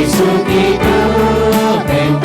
Hãy subscribe cho kênh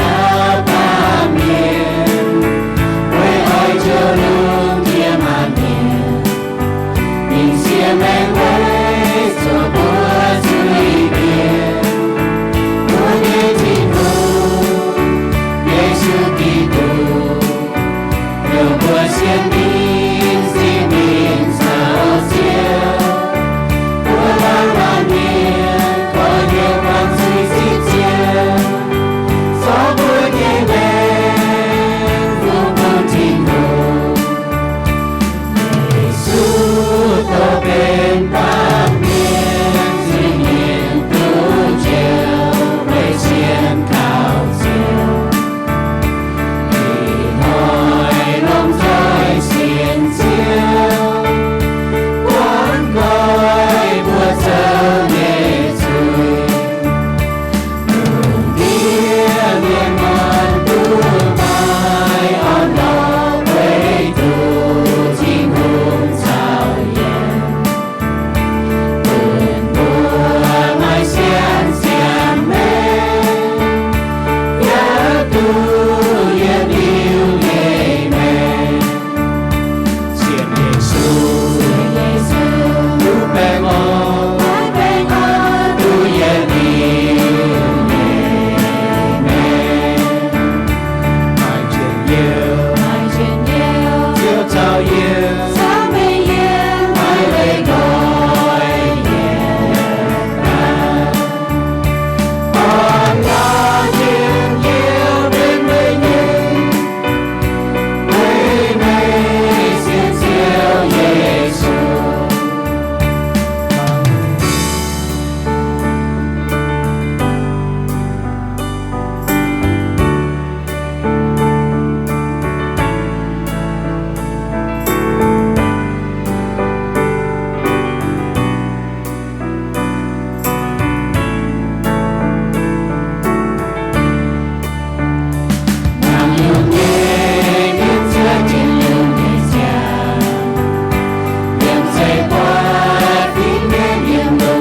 Ghiền Mì Gõ để không bỏ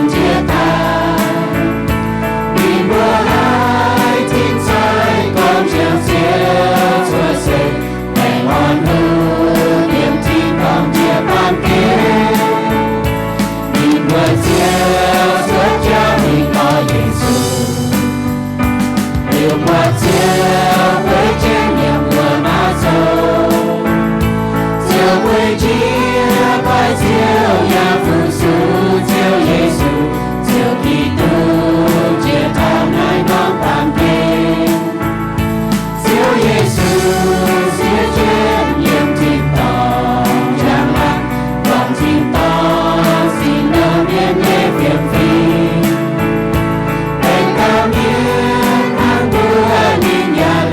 lỡ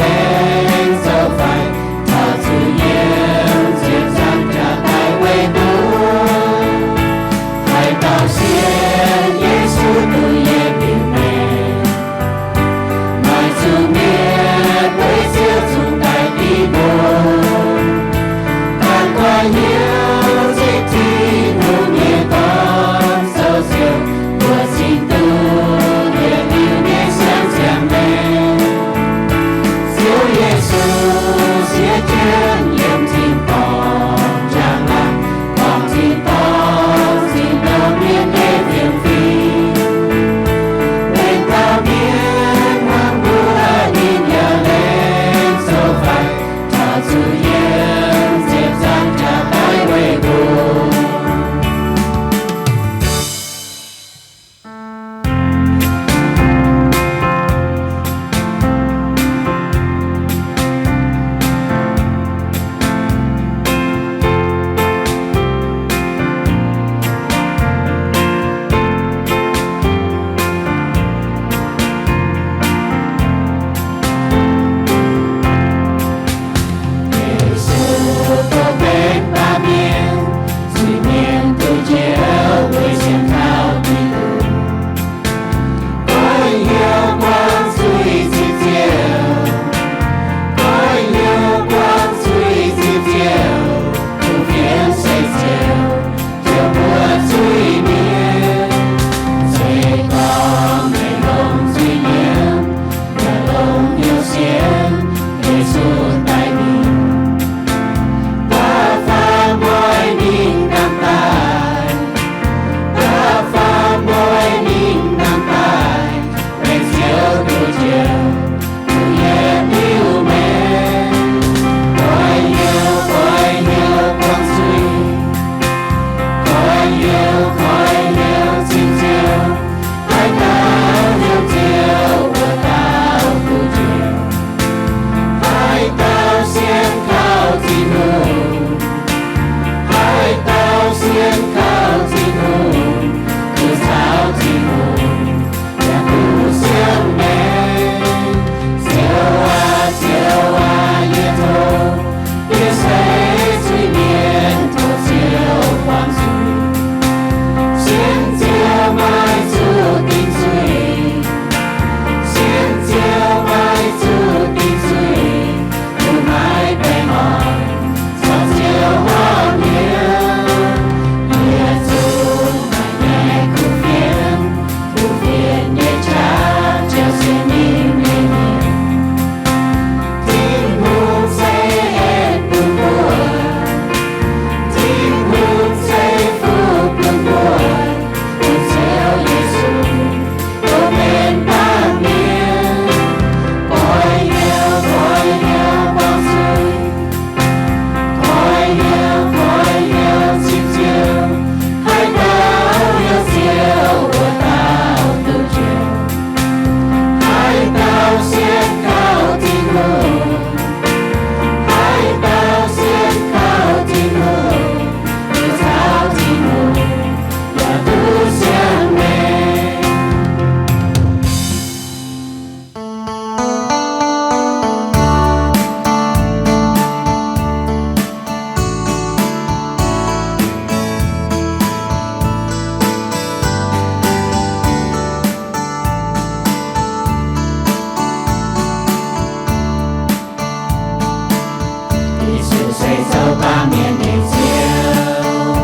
sẽ dẫu ba miền để chiều,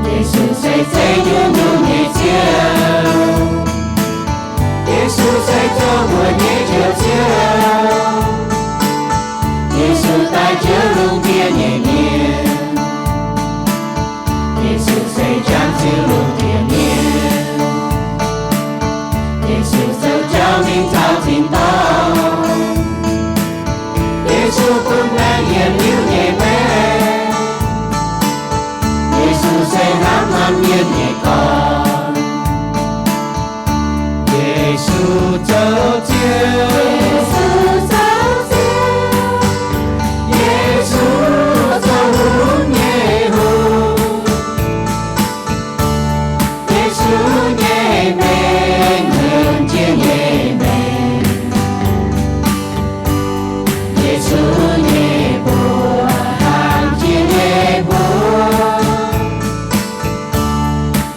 Giêsu sẽ dạy những điều để chiều, Giêsu sẽ cho buồn nhẹ chiều chiều, Giêsu tại chiều luôn kia nhẹ nhàng, Giêsu sẽ chăm chiều luôn thiện nhiên, Giêsu sẽ trao mình thao tình to, Giêsu cũng đang hiền yêu nhẹ mê, Giêsu sẽ nắm ăn yên nhẹ con, Giêsu dấu chiếu, Giêsu dấu chiếu, Giêsu dấu hôn nhẹ hôn, Giêsu nhẹ mê ngừng chia nhẹ mê, Giêsu nhẹ buồn hàng chia nhẹ buồn,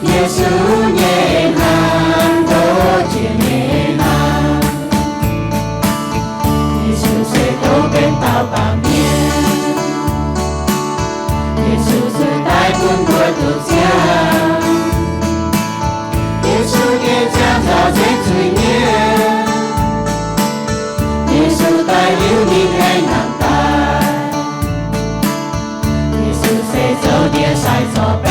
Giêsu nhẹ hàng đôi chia nhẹ hàng, Giêsu sẽ đổ bên tao bằng miên, Giêsu sẽ tái buồn của tự giang, Giêsu nhẹ chạm vào dễ thủy nhiên, Giêsu tại yêu nhìn hay nặng tay, Giêsu sẽ dấu địa sai gió bé,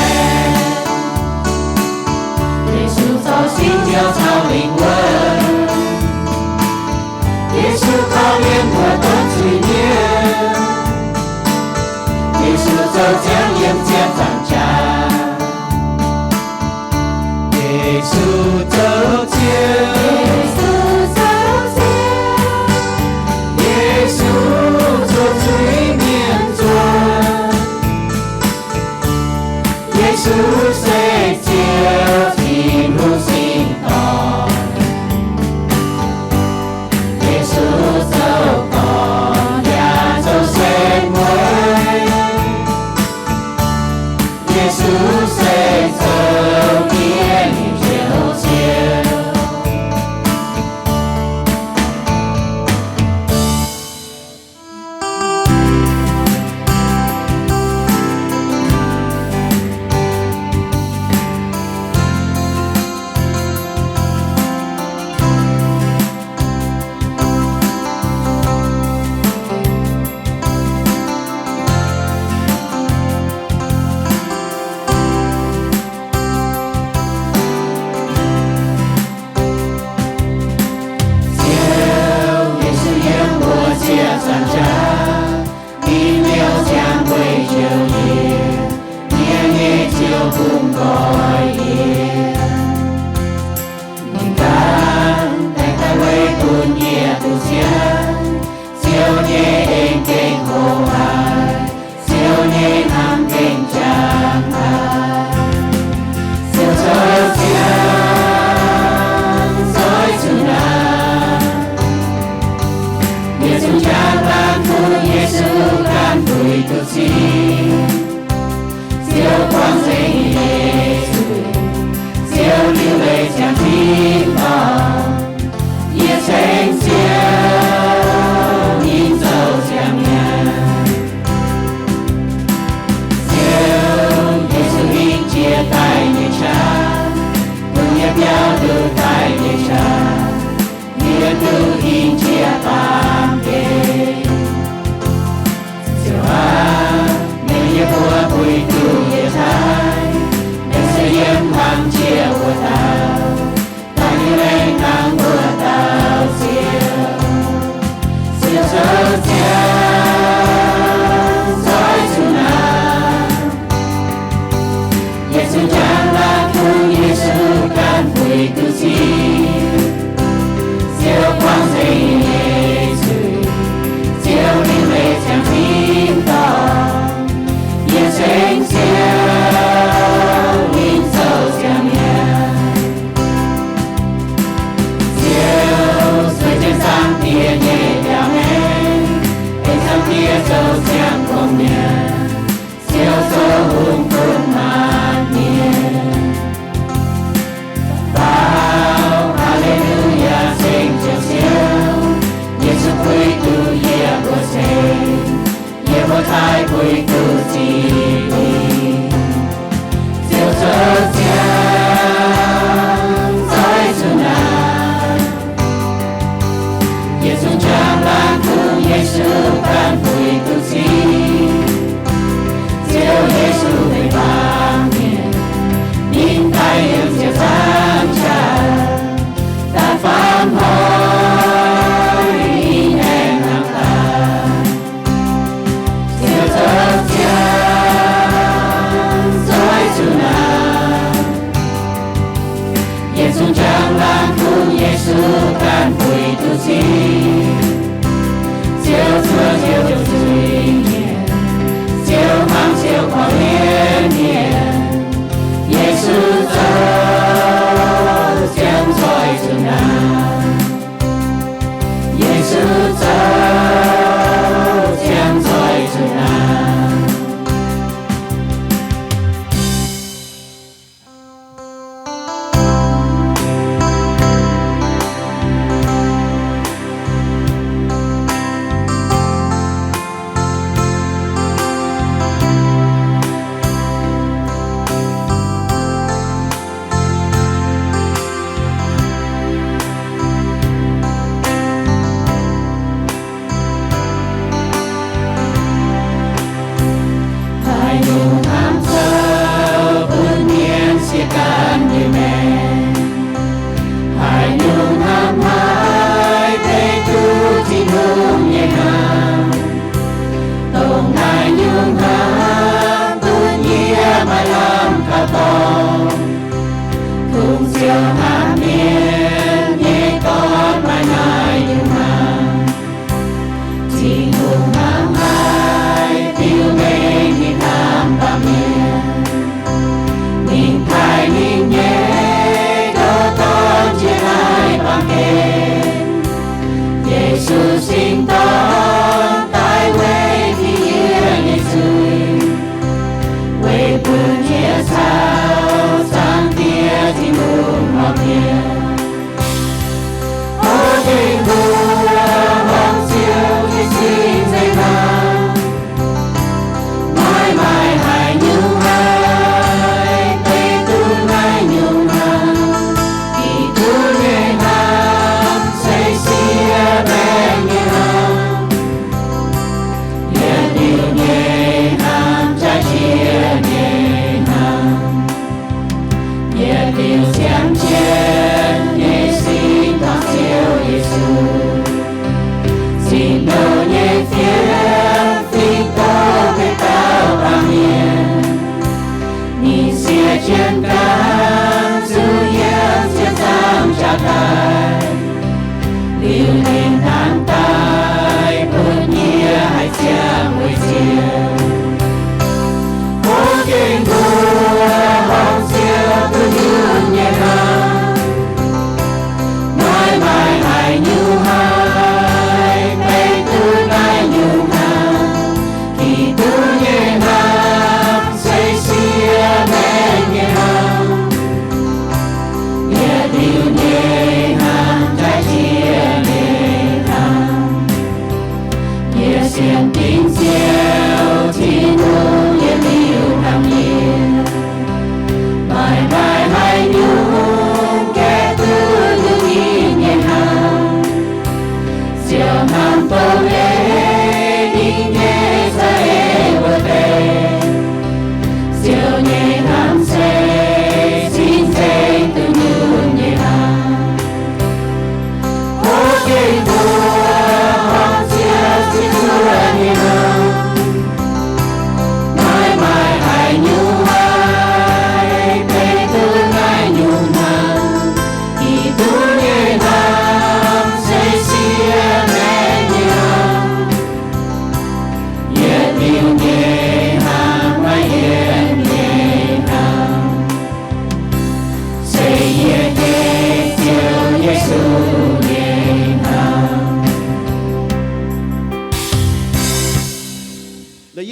Giêsu gió xin nhiều thao linh quân, Giêsu cao liên của tôn thủy nhiên, Giêsu dấu chém liêm chém phản trà, Giêsu dấu chiếu, Giêsu dấu chiếu, Giêsu cho thủy miền chuông, Giêsu sẽ chiếu tìm hữu sinh con, Giêsu dấu con nhà dấu sen mới,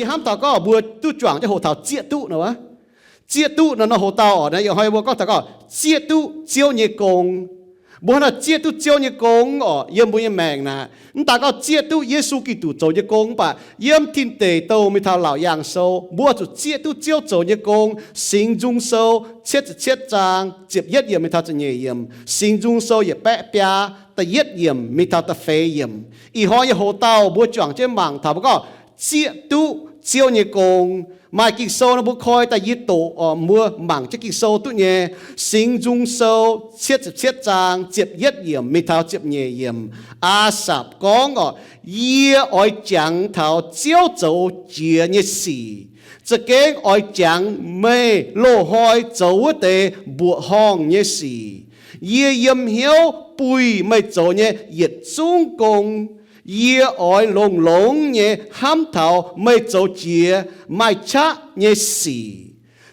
ham thảo có bùa tu chuẩn cho hồ thảo chia tu nữa á chia tu nó hồ tàu ở đây giờ hỏi bùa có thảo có chia tu chiêu nhẹ công bùa là chia tu chiêu nhẹ công ở yếm bùa yếm mèng nè ta có chia tu Giêsu Kitô做nhẹ công bà yếm thiên tề tàu mi thảo lão yang sâu bùa chủ chia tu chiêu 做nhẹ công sinh dung sâu chết trang tiếp yết yếm mi thảo cho nhẹ yếm sinh dung sâu yết bẹ bẹ ta yết yếm mi thảo ta phê yếm ý hỏi giờ hồ tàu bùa chuẩn trên mảng thảo có chia tu chiêu nhẹ công mai kinh sâu nó bốc khói ta yết tổ ở mưa mảng cho kinh sâu tụ nhẹ sinh dung sâu chết trang tiếp yết yểm mi thảo tiếp nhẹ yểm a sạp con ở yết oi chẳng thảo chiêu dấu chia nhẹ xì这个爱讲没落海走的不行也是，也阴晓背没做呢也中共，也爱龙龙呢喊头没做节没差也是，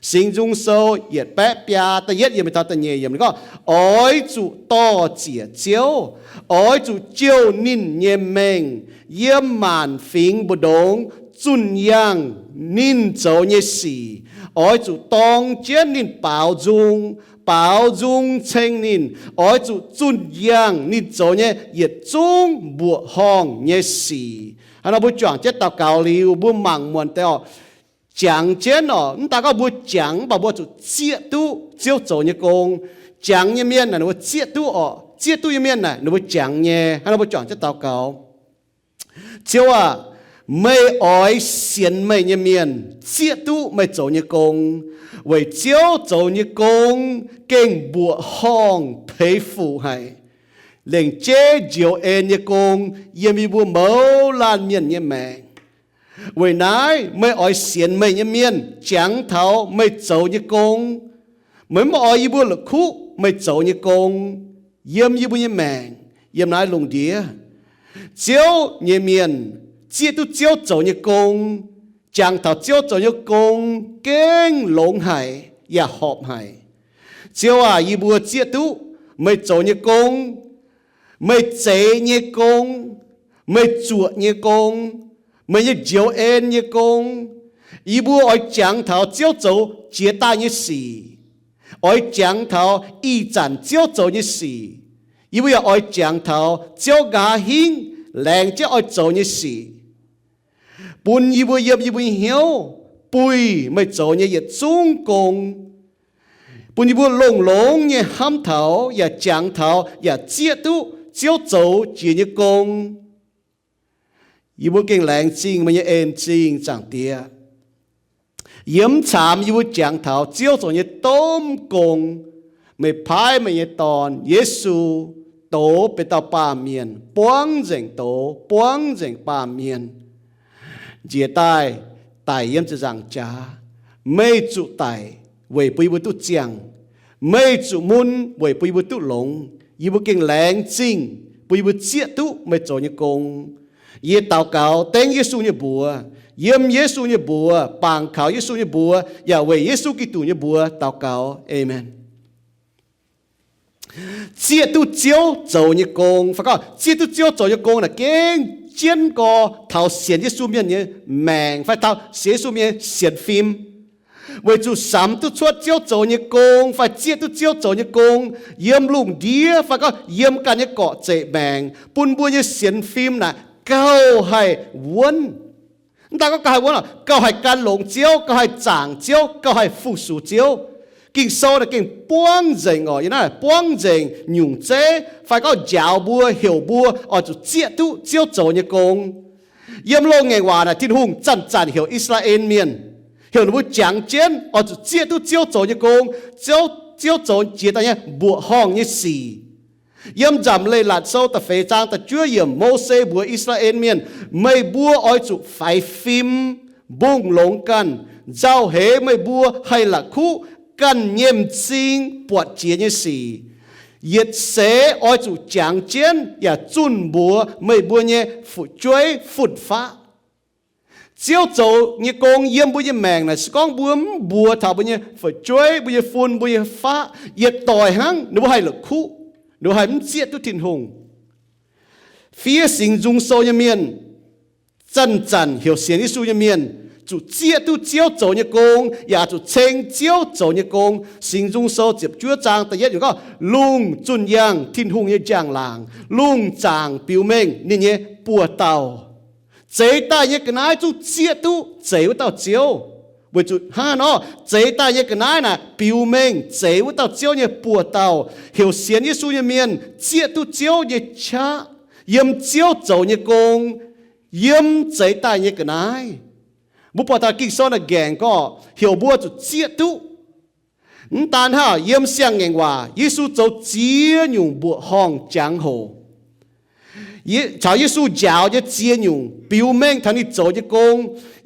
心中受也白白的也没他的也也那个爱主多节招，爱主招您也明也满fin不动。尊yang nín dấu như sĩ, ôi chủ tông chiến nín bảo dung tranh nín, ôi chủ尊yang nín dấu như yết trung bộ hong như sĩ. Hắn nói bố chọn chết tàu cao liu, bố mạng muôn tèo, chẳng chết nó, ta có bố chẳng bảo bố chủ chia tu, chiếu dấu như công, chẳng như miên là nó chia tu như miên này, nó bố chẳng nhé, hắn nói bố chọn chết tàu cao. Chiếu à, mấy ỏi xiên mấy như miền chia tu mấy chỗ như công vậy chiếu chỗ như công kinh bộ hong phê phụ hay liền chế diệu en như công yếm bị bùa mẫu lan miền như mẹ vậy nãy mấy ỏi xiên mấy như miền chẳng tháo mấy chỗ như công mấy mà ỏi y bùa lực khu mấy chỗ như công yếm như bùa như mẹ yếm nãy lùng đĩa chiếu như miền chia tu chiếu走như công chẳng thảo chiếu走như công kinh lông hải và họp hải chiếu à y bùa chia tu mày走như công mày chế như công mày chuột như công mày như diệu en như công y bùa ở chẳng thảo chiếu走chia ta như xì ở chẳng thảo y展chiếu走như xì y bùa ở chẳng thảo chiếu gà hình lẹng chiếu ở走như xì bùn y bùi yếm y bùi hiếu bùi mới chỗ như yết trung công bùn y bùi lông lông như ham thảo và chẳng thảo và chia tu chiếu chỗ chỉ như công y bùi kinh lạnh chinh mà như em chinh chẳng tía yếm chạm y bùi chẳng thảo chiếu chỗ như tôm công mới phai mà như tòn Giêsu tổ bị tao ba miền buông rình ba miền chia tay tài yếm cho rằng cha mây trụ tài về bùi bùi tu chiang mây trụ mun về bùi bùi tu lồng y bùi kinh lạnh chinh bùi bùi chia tu mây chỗ như công y tao cáo tên Giêsu như bùa yếm Giêsu như bùa bằng khảo Giêsu như bùa và về Giêsu Kitô như bùa tao cáo amen chia tu chiếu chỗ như công phải không chia tu chiếu chỗ như công là kinh chiến có thảo xiên cái số miền như mèng phải thảo xiên số miền xiên phim为主三都出招做你工，phải接都招做你工，yếm lùng đĩa phải có yếm cả những cọ chạy bèn, bún bún như xiên phim là cao hay vốn, ta có cao hay vốn là cao hay can lồng chiếu, cao hay giảng chiếu, cao hay phụ sủ chiếu, kinh sâu là kinh buông dình ở, như này buông dình nhung chế, phải có giáo bùa hiểu bùa, ở chủ接都招做你工，yếm lồng ngày hòa là thiên hùng chân chân hiểu Israel miền. hiểu nó chẳng chiến ở chỗ chia tu chiếu chỗ như công chiếu chỗ chia ta nhé bộ hong như xì yếm giảm lây lạt sâu ta phê trang ta chưa yếm Mô-sê bùa Israel miền mây bùa ở chỗ phải phim bung lông căn giao hế mây bùa hay là khu căn nhiễm sinh bọt chia như xì yết xế ở chỗ chẳng chiến và chun bùa mây bùa nhé phụ chuối phụt phá chiếu chỗ như con yếm bùi như mèng này con bướm bùa thảo bùi như phải chuối bùi như phun bùi như phá yết tỏi hăng nếu hay là khu nếu hay muốn giết tu thiên hùng phía sinh dung sâu như miền chân chân hiểu xiên Giêsu như miền chủ chia tu chiếu chỗ như công, ya chủ chênh chiếu chỗ như công, sinh dung sâu chụp chúa trang ta yết có lung chun yang thiên hung như giang làng, lung chàng biểu minh nên như bùa tàu, chế ta như cái này chủ chia tu chế với tàu chiếu, với chủ ha nó chế ta như cái này nè biểu minh chế với tàu chiếu như bùa tàu, hiểu xiên như su như miền chia tu chiếu như cha, yếm chiếu chỗ như công, yếm chế ta như cái này.บุปผากิจสอนแกงก็เหี่ยวบัวจุดเจี๊ยตุตานฮะเยี่ยมเสียงเองว่าเยซูจะเจี๊ยหยุ่งบัวห้องจางโหชาวเยซูยาวจะเจี๊ยหยุ่งปิวเม่งทันทีโจจะกง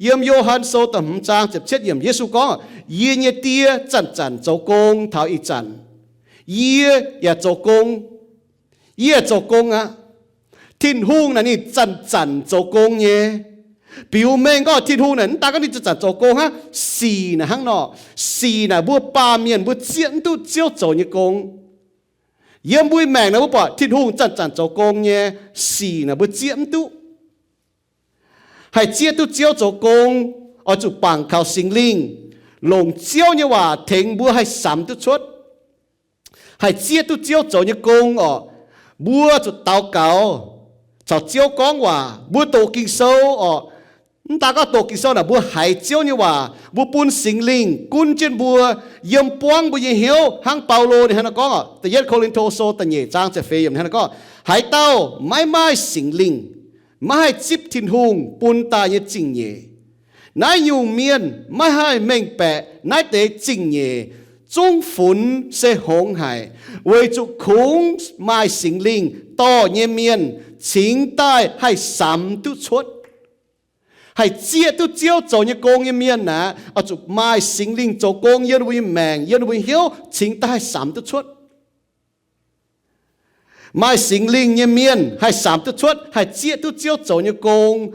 เยี่ยมโยฮันโซต่ำจางจะเช็ดเยี่ยมเยซูก็เยี่ยเนี่ยเตี้ยจันจันโจกงเท้าอีจันเยี่ยอย่าโจกงเยี่ยโจกงอ่ะทิ้นหุ่งนั่นนี่จันจันโจกงเนี่ยbiểu minh có thiên hùng này ta có đi chặt chỗ công ha xì là hang nọ xì là bua ba miền bua diễn tu chiếu chỗ như công yếm bui mèn là bua bỏ thiên hùng chặt chỗ công nhé xì là bua diễn tu hay chia tu chiếu chỗ công ở chỗ bằng khảo sinh linh lồng chiếu như hòa thỉnh bua hay sắm tu chốt hay chia tu chiếu chỗ như công ở bua chỗ tàu cáo chỗ chiếu con hòa bua tổ kinh sâu ở ta có tổ kỳ sau là bùa hải chiếu như hòa bùa bún sinh linh cún trên bùa yếm quang bùa yếm hiếu hang Paulo thì hắn cóแต่ยัดโครินโตโซแต่เนี่ยจางจะเฟยมhắn có hải tao mai sinh linh mai chip thiên hùng bún ta như chính nhẹ nãy nhung miên mai hai mệnh bẹ nãy tế chính nhẹ trung phun sẽ hong hải với chủ khung mai sinh linh to nhẹ miên chính tai hay sắm tu chốt hay chia tu chiếu chỗ như công như miên nè, ở chỗ mai sinh linh chỗ công yên vui mèn yên vui hiếu chính ta hay sắm tu chuốt mai sinh linh như miên hay sắm tu chuốt hay chia tu chiếu chỗ như công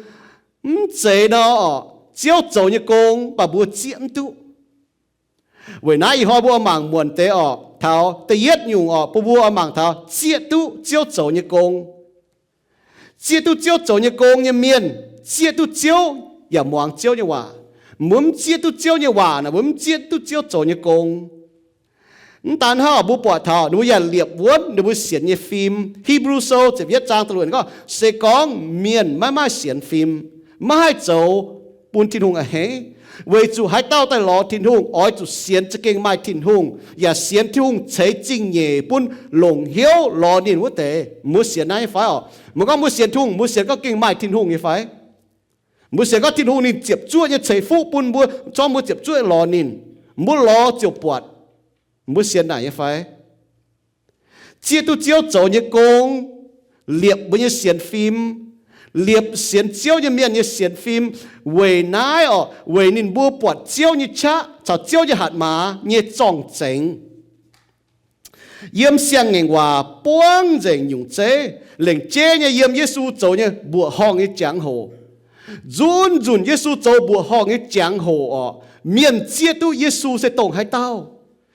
chế đó chiếu chỗ như công bà bùa chiếm tu với nãy họ bùa mảng muôn tế ở thảo tế yết nhung ở bùa mảng thảo chia tu chiếu chỗ như công chia tu chiếu chỗ như công như miên chia tu chiếuอย่ามองเจียวเนี่ยว่ามุมเจียตุเจียวเนี่ยว่านะมุมเจียตุเจียวโจเนี่ยกงตานห่อบุปผาทอหนูอย่าเหลียบวนหนูเสียนเนี่ยฟิล์มฮีบรูโซจะเวียดจางตะลุนก็เสกองเมียนไม่เสียนฟิล์มไม่ให้โจปูนทินหงอะเฮเวจูให้เต้าแต่หล่อทินหงอ้อยจูเสียนจะเก่งไม่ทินหงอย่าเสียนทินหงใช้จริงเย่ปุ้นหลงเหี้ยวหล่อนินวัวเตะมือเสียนนายไฟอ๋อมันก็มือเสียนทุ่งมือเสียนก็เก่งไม่ทินหงไงไฟมือเสียก็ทิ้งหูนินเจ็บจ้วยจะใช้ฟูปุ่นบัวจอมมือเจ็บจ้วยรอนินมือรอเจียวปวดมือเสียไหนยังไฟเจียตุเจียวโจยังโกงเหลียบมือยังเสียนฟิล์มเหลียบเสียนเจียวยังเมียนยังเสียนฟิล์มเวยน้ายอ๋อเวยนินบัวปวดเจียวยังชะชาวเจียวยังหัดมายังจ้องเจ๋งเยี่ยมเสียงเงว่าป้วงเจ๋งยุ่งเจ๋เหล่งเจ๋ยังเยี่ยมเยซูโจยังบัวห้องยังจังโหจุนเยซูโจบัวห้องให้จางโหอ๋อเมียนเจียตุเยซูเสตงให้เต้า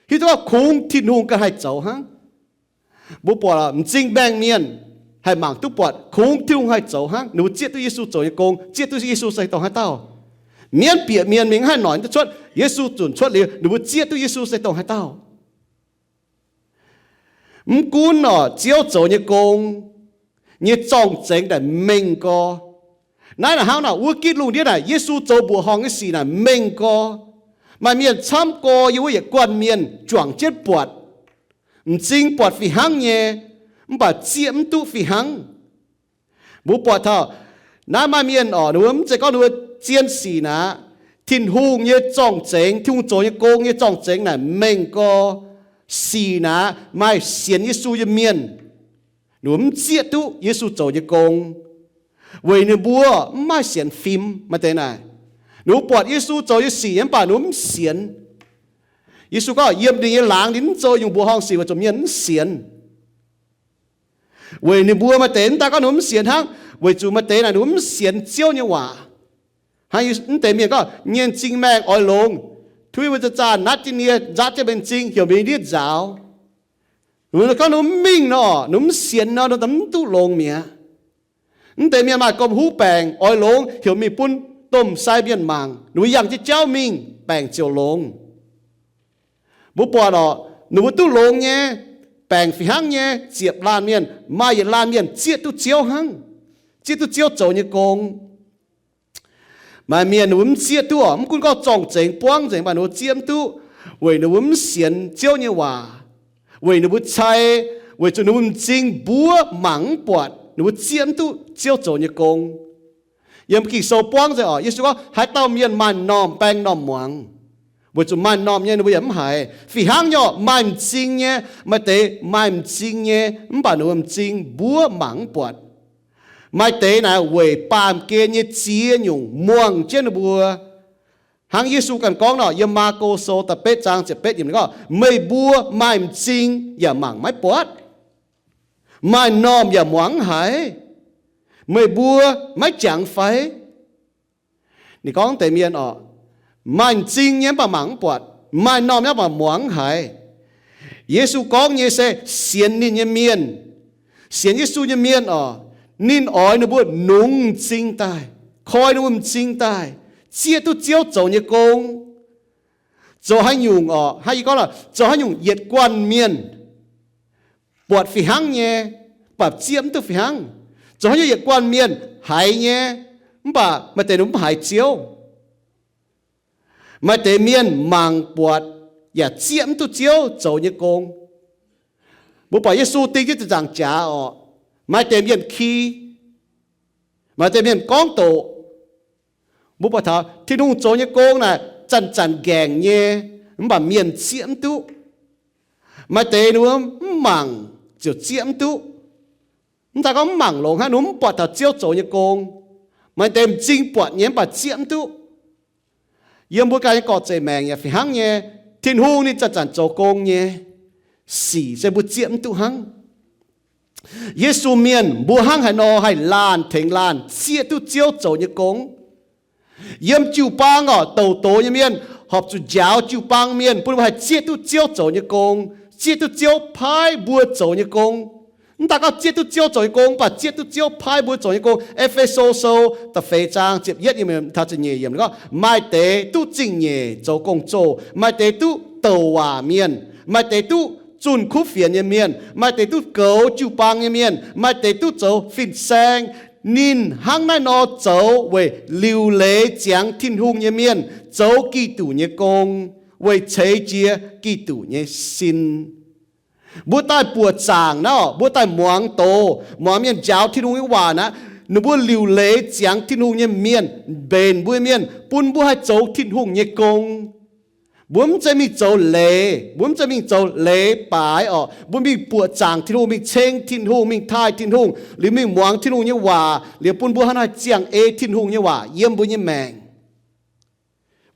ที่ตัวคงทิ้งหงกันให้เจ้าฮังบุปผาจริงแบ่งเมียนให้หมางตุปวดคงทิ้งให้เจ้าฮังหนูเจียตุเยซูโจยกงเจียตุเยซูใส่ตงให้เต้าเมียนเปียเมียนมิงให้หน่อยจะชดเยซูจุนชดเลยหนูเจียตุเยซูใส่ตงให้เต้ากูนอ๋อเจียวโจยกงเนี่ยจ้องเจ๋งแต่เมงก็นั่นแหละฮะนะว่ากิดลุงเดียนะเยซูโจบัวห้องไอ้สีน่ะเมงก็มาเมียนช้ำก็อยู่ว่าอย่ากวนเมียนจ่วงเจ็ดปวดจริงปวดฝีหังเนี่ยมันบาดเจียมตุฝีหังบุปผาเท่าน้ามาเมียนอ๋อหนูมันจะก็หนูเจียนสีนะทิ้งหูเนี่ยจ้องเจ๋งทิ้งโจเนี่ยโกงเนี่ยจ้องเจ๋งน่ะเมงก็สีนะไม่เสียนเยซูจะเมียนหนูมันเจียตุเยซูโจเนี่ยโกงเวยนบัวไม่เสียนฟิล์มมาแต่ไหนหนูปวดเยซูโจยสียันป่าหนูเสียนเยซูก็เยี่ยมดีหลังดิ้นโจอยู่บัวห้องสีว่าจมเย็นเสียนเวยนบัวมาเต้นแต่ก็หนูเสียนทั้งเวยจูมาเต้นหนูเสียนเจียวเนี่ยว่าให้แต่เมียก็เงียนจริงแม่อ่อยลงทุยว่าจะจานนัดที่เนี่ยจัดจะเป็นจริงเหี่ยวมีเดียดจ้าวหนูก็หนูมิ่งเนาะหนูเสียนเนาะหนูตั้มตู้ลงเมียแต่เมียมากรมหูแปลงอ้อยลงเหี่ยวมีปุ้น tôm sai biên màng núi yang cho cháu mình bèn chiều lông bố bỏ đó núi tu lông nhé bèn phi hăng nhé chiệp lan miên mai lan miên chiết tu chiếu hăng chiết tu chiếu trâu như công mà miền núi chiết tu ẩm cũng có trồng trồng buông trồng mà núi chiêm tu vì núi xiên chiếu như hòa vì núi chay vì cho núi chính búa mắng bọt núi chiêm tu chiếu trâu như công yếm kỳ sâu buông rồi ở Giêsu có hai tao miền man nòm bèn nòm muang vì cho man nòm nhé núi yếm hải phi hăng nhỏ man chính nhé mà tế man chính nhé mà núi chính búa mắng bọt mai tế na về pam kia như chia nhung muang trên bùa hàng Giêsu cần có nó yếm ma cô số tập bết trang chỉ bết yếm có mây bùa mai chính ya mảng mai bọt mai nòm ya muang hải mây bùa mai chẳng phải ni con tế miền ở mai chính nhé bà mảng bọt mai nòm nhé bà muang hải Giêsu có như thế xiên ni như miền xiên Giêsu như miền ở nín ói nó buốt nung chính tai khói nó chính tai chia tu chiếu trâu như công trâu hay nhung hay có là trâu hay nhung nhiệt quan miền bọt phi hăng nhé bạp chiếm tu phi hăng trâu hay nhiệt quan miền hay nhé mà tế đúng hay chiếu mà tế miền mang bọt và chiếm tu chiếu trâu như công bố bà Giêsu tinh chứ rằng trả mai tế miền khi mai tế miền con tổ bố bà thảo thì đúng chỗ như con này chân gàng nhé mà miền chiếm tu mai tế đúng không mảng chiều chiếm tu ta có mảng lồng ha đúng bà thảo chiếu chỗ như con mai tế chính bọt nhé bà chiếm tu yếm bố cái có chế mèng nhé phải hăng nhé thiên hương đi chân chỗ con nhé xỉ sẽ bố chiếm tu hăng Giêsu miền bùa hăng hay nô hay lan thèn lan chia tu chiếu trâu như công yếm chiu bang tàu tố như miền họp chú giáo chiu bang miền bùa hay chia tu chiếu trâu như công chia tu chiếu phai bùa trâu như công ta có chia tu chiếu trâu như công và chia tu chiếu phai bùa trâu như công Ephesos tập phê trang tiếp nhất như miền ta chỉ nhẹ yếm đó mai tế tu chính nhẹ trâu công trâu mai tế tu tàu hòa miền mai tế tu chun khúc phiền như miền mai tế tu cấu chu bang như miền mai tế tu châu phìn sang nín hang nai nó châu về lưu lễ giáng thiên hùng như miền châu kỳ tủ như công về chế chia kỳ tủ như xin bữa tai bùa chàng nó bữa tai muang tô muang miền giáo thiên hùng như hòa na nó bữa lưu lễ giáng thiên hùng như miền bền bữa miền bún bữa hai châu thiên hùng như công búnจะมีโจเล่บุ้มจะมีโจเล่ปายบุ้มมีปวดจางทิ้งหูมีเชงทิ้งหูมีทายทิ้งหูหรือมีหมวงทิ้งหูเนี่ยว่าหรือปุ่นบัวหันเจียงทิ้งหูเนี่ยว่าเยี่ยมบุญเนี่ยแมง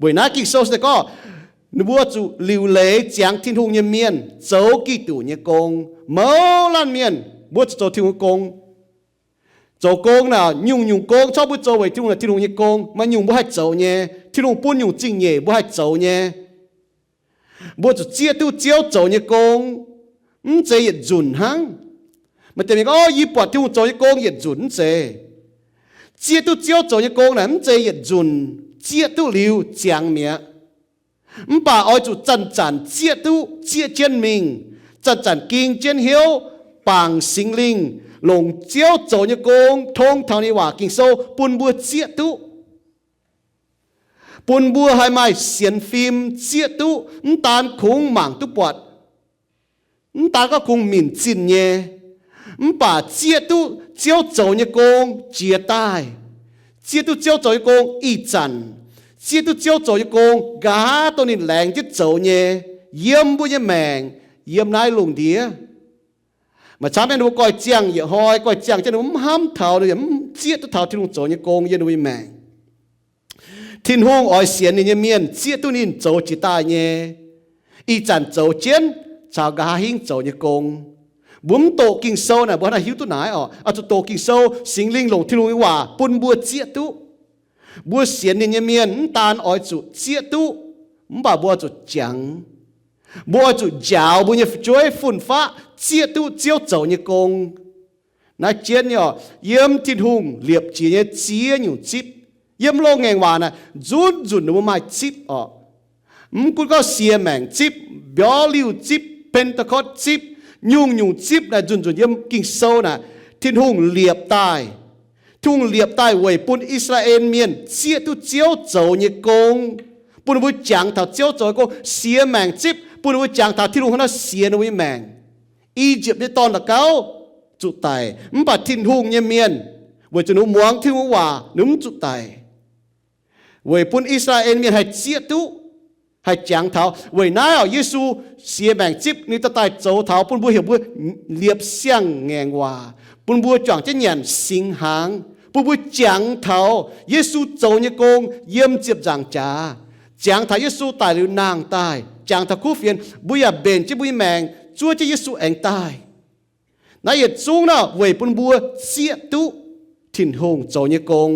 บุญนักกิจโซสก็นบัวจูลิวเล่เจียงทิ้งหูเนี่ยเมียนโจกี่ตู่เนี่ยกงเมาลันเมียนบัวโจทิ้งหูกงโจกงน่ะยุ่งกงชอบบัวโจไว้ทิ้งหูเนี่ยกงมันยุ่งบัวให้โจเนี่ยทิ้งหูปุ่นยุ่งจริงเนี่ยบัวให้โจเนี่ยbố chủ chia tu chiếu chỗ như công chế yết dùn hăng mà tại mình có y bọt tu chỗ như công yết dùn chế chia tu chiếu chỗ như công là chế yết dùn chia tu liu giang mía bà ôi chủ chân chia tu chia chân mình chân kinh chân hiếu bằng sinh linh lồng chiếu chỗ như công thông thảo ni hòa kinh sâu bùn bùa chia tu bùn bùa hai mai xiên phim chia tu tan khung mảng tu bọt ta có khung mìn chín nhé bà chia tu chiếu trâu như công chia tai chia tu chiếu trâu như công y chăn chia tu chiếu trâu như công gá tôi nên lẹng chiếc trâu nhé yếm bùa như mèng yếm nai lùng đĩa mà cha mẹ nó coi chiang vậy hoi coi chiang cho nó ham thảo rồi chia tu thảo thì lùng trâu như công yếm nuôi mèng thiên hùng ỏi xiên như miền chia tu nín trâu chỉ ta nhé y chăn trâu chiến chào gà hình trâu như công bún tổ kinh sâu này bữa nay hiếu tu nái cho tổ kinh sâu sinh linh lồng thiên hùng hòa bún bùa chia tu bùa xiên như miền tan ỏi chủ chia tu bà bùa chủ chẳng bùa chủ giáo bùa như chuối phun phá chia tu chiếu trâu như công nãy chiến nhở yếm thiên hùng liệp chỉ như chia nhung chip เยี่ยมโลกแงงว่านะจุนหนูไม่จิบออกกูก็เสียแมงจิบเบียลิวจิบเป็นตะคดจิบยุ่งจิบนะจุนเยี่ยมกิงโซนะทิ้งหุ่งเหลียบใต้ทุ่งเหลียบใต้ไว้ปุ่นอิสราเอลเมียนเสียตุเจียวโจเนี่ยกงปุ่นวุจังเท่าเจียวโจก็เสียแมงจิบปุ่นวุจังเท่าที่ลุงเขาเสียนวิแมงอียิปต์ในตอนละเก้าจุดไตมันปัดทิ้งหุ่งเนี่ยเมียนไว้จะหนูมวงที่ว่าหนุ่มจุดไตไว้ปุ่นอิสราเอลเมียนให้เสียตุให้จังเท้าไว้น้าเยซูเสียแบ่งจิบนี่ตะตายโจเท้าปุ่นบัวเหี่ยวบัวเลียบเสียงแงงว่าปุ่นบัวจ่างจะเหยียนสิงหางปุ่นบัวจังเท้าเยซูโจเนี่ยกงเยี่ยมเจ็บจังจ้าจังเท้าเยซูตายหรือนางตายจังเท้าคู่เฟียนบัวเบนจิบุยแมงจัวจะเยซูเองตายนายจูงนะไว้ปุ่นบัวเสียตุถิ่นหงโจเนี่ยกง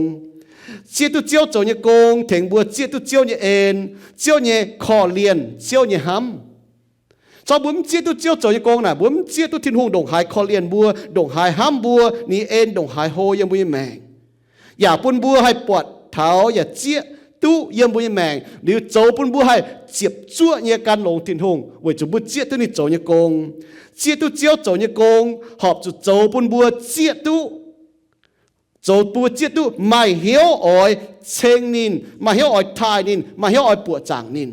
เจ้าตัวเจ้าโจเนี่ยกงถึงบัวเจ้าตัวเจ้าเนี่ยเอ็นเจ้าเนี่ยคอเลียนเจ้าเนี่ยห้ำชอบบุ้มเจ้าตัวเจ้าโจเนี่ยกงน่ะบุ้มเจ้าตัวทิ้งหงดงหายคอเลียนบัวดงหายห้ำบัวนี่เอ็นดงหายโฮยังบุยแมงอย่าปุ่นบัวให้ปวดเท้าอย่าเจ้าตู้ยังบุยแมงหรือโจปุ่นบัวให้เจ็บจั่วเนี่ยการลงทิ้งหงไว้จุบุเจ้าตัวนี้โจเนี่ยกงเจ้าตัวเจ้าโจเนี่ยกงหอบจุดโจปุ่นบัวเจ้าตู้โจปัวเจียตุมาเหี่ยวอ้อยเชงนินมาเหี่ยวอ้อยทายนินมาเหี่ยวอ้อยปวดจางนิน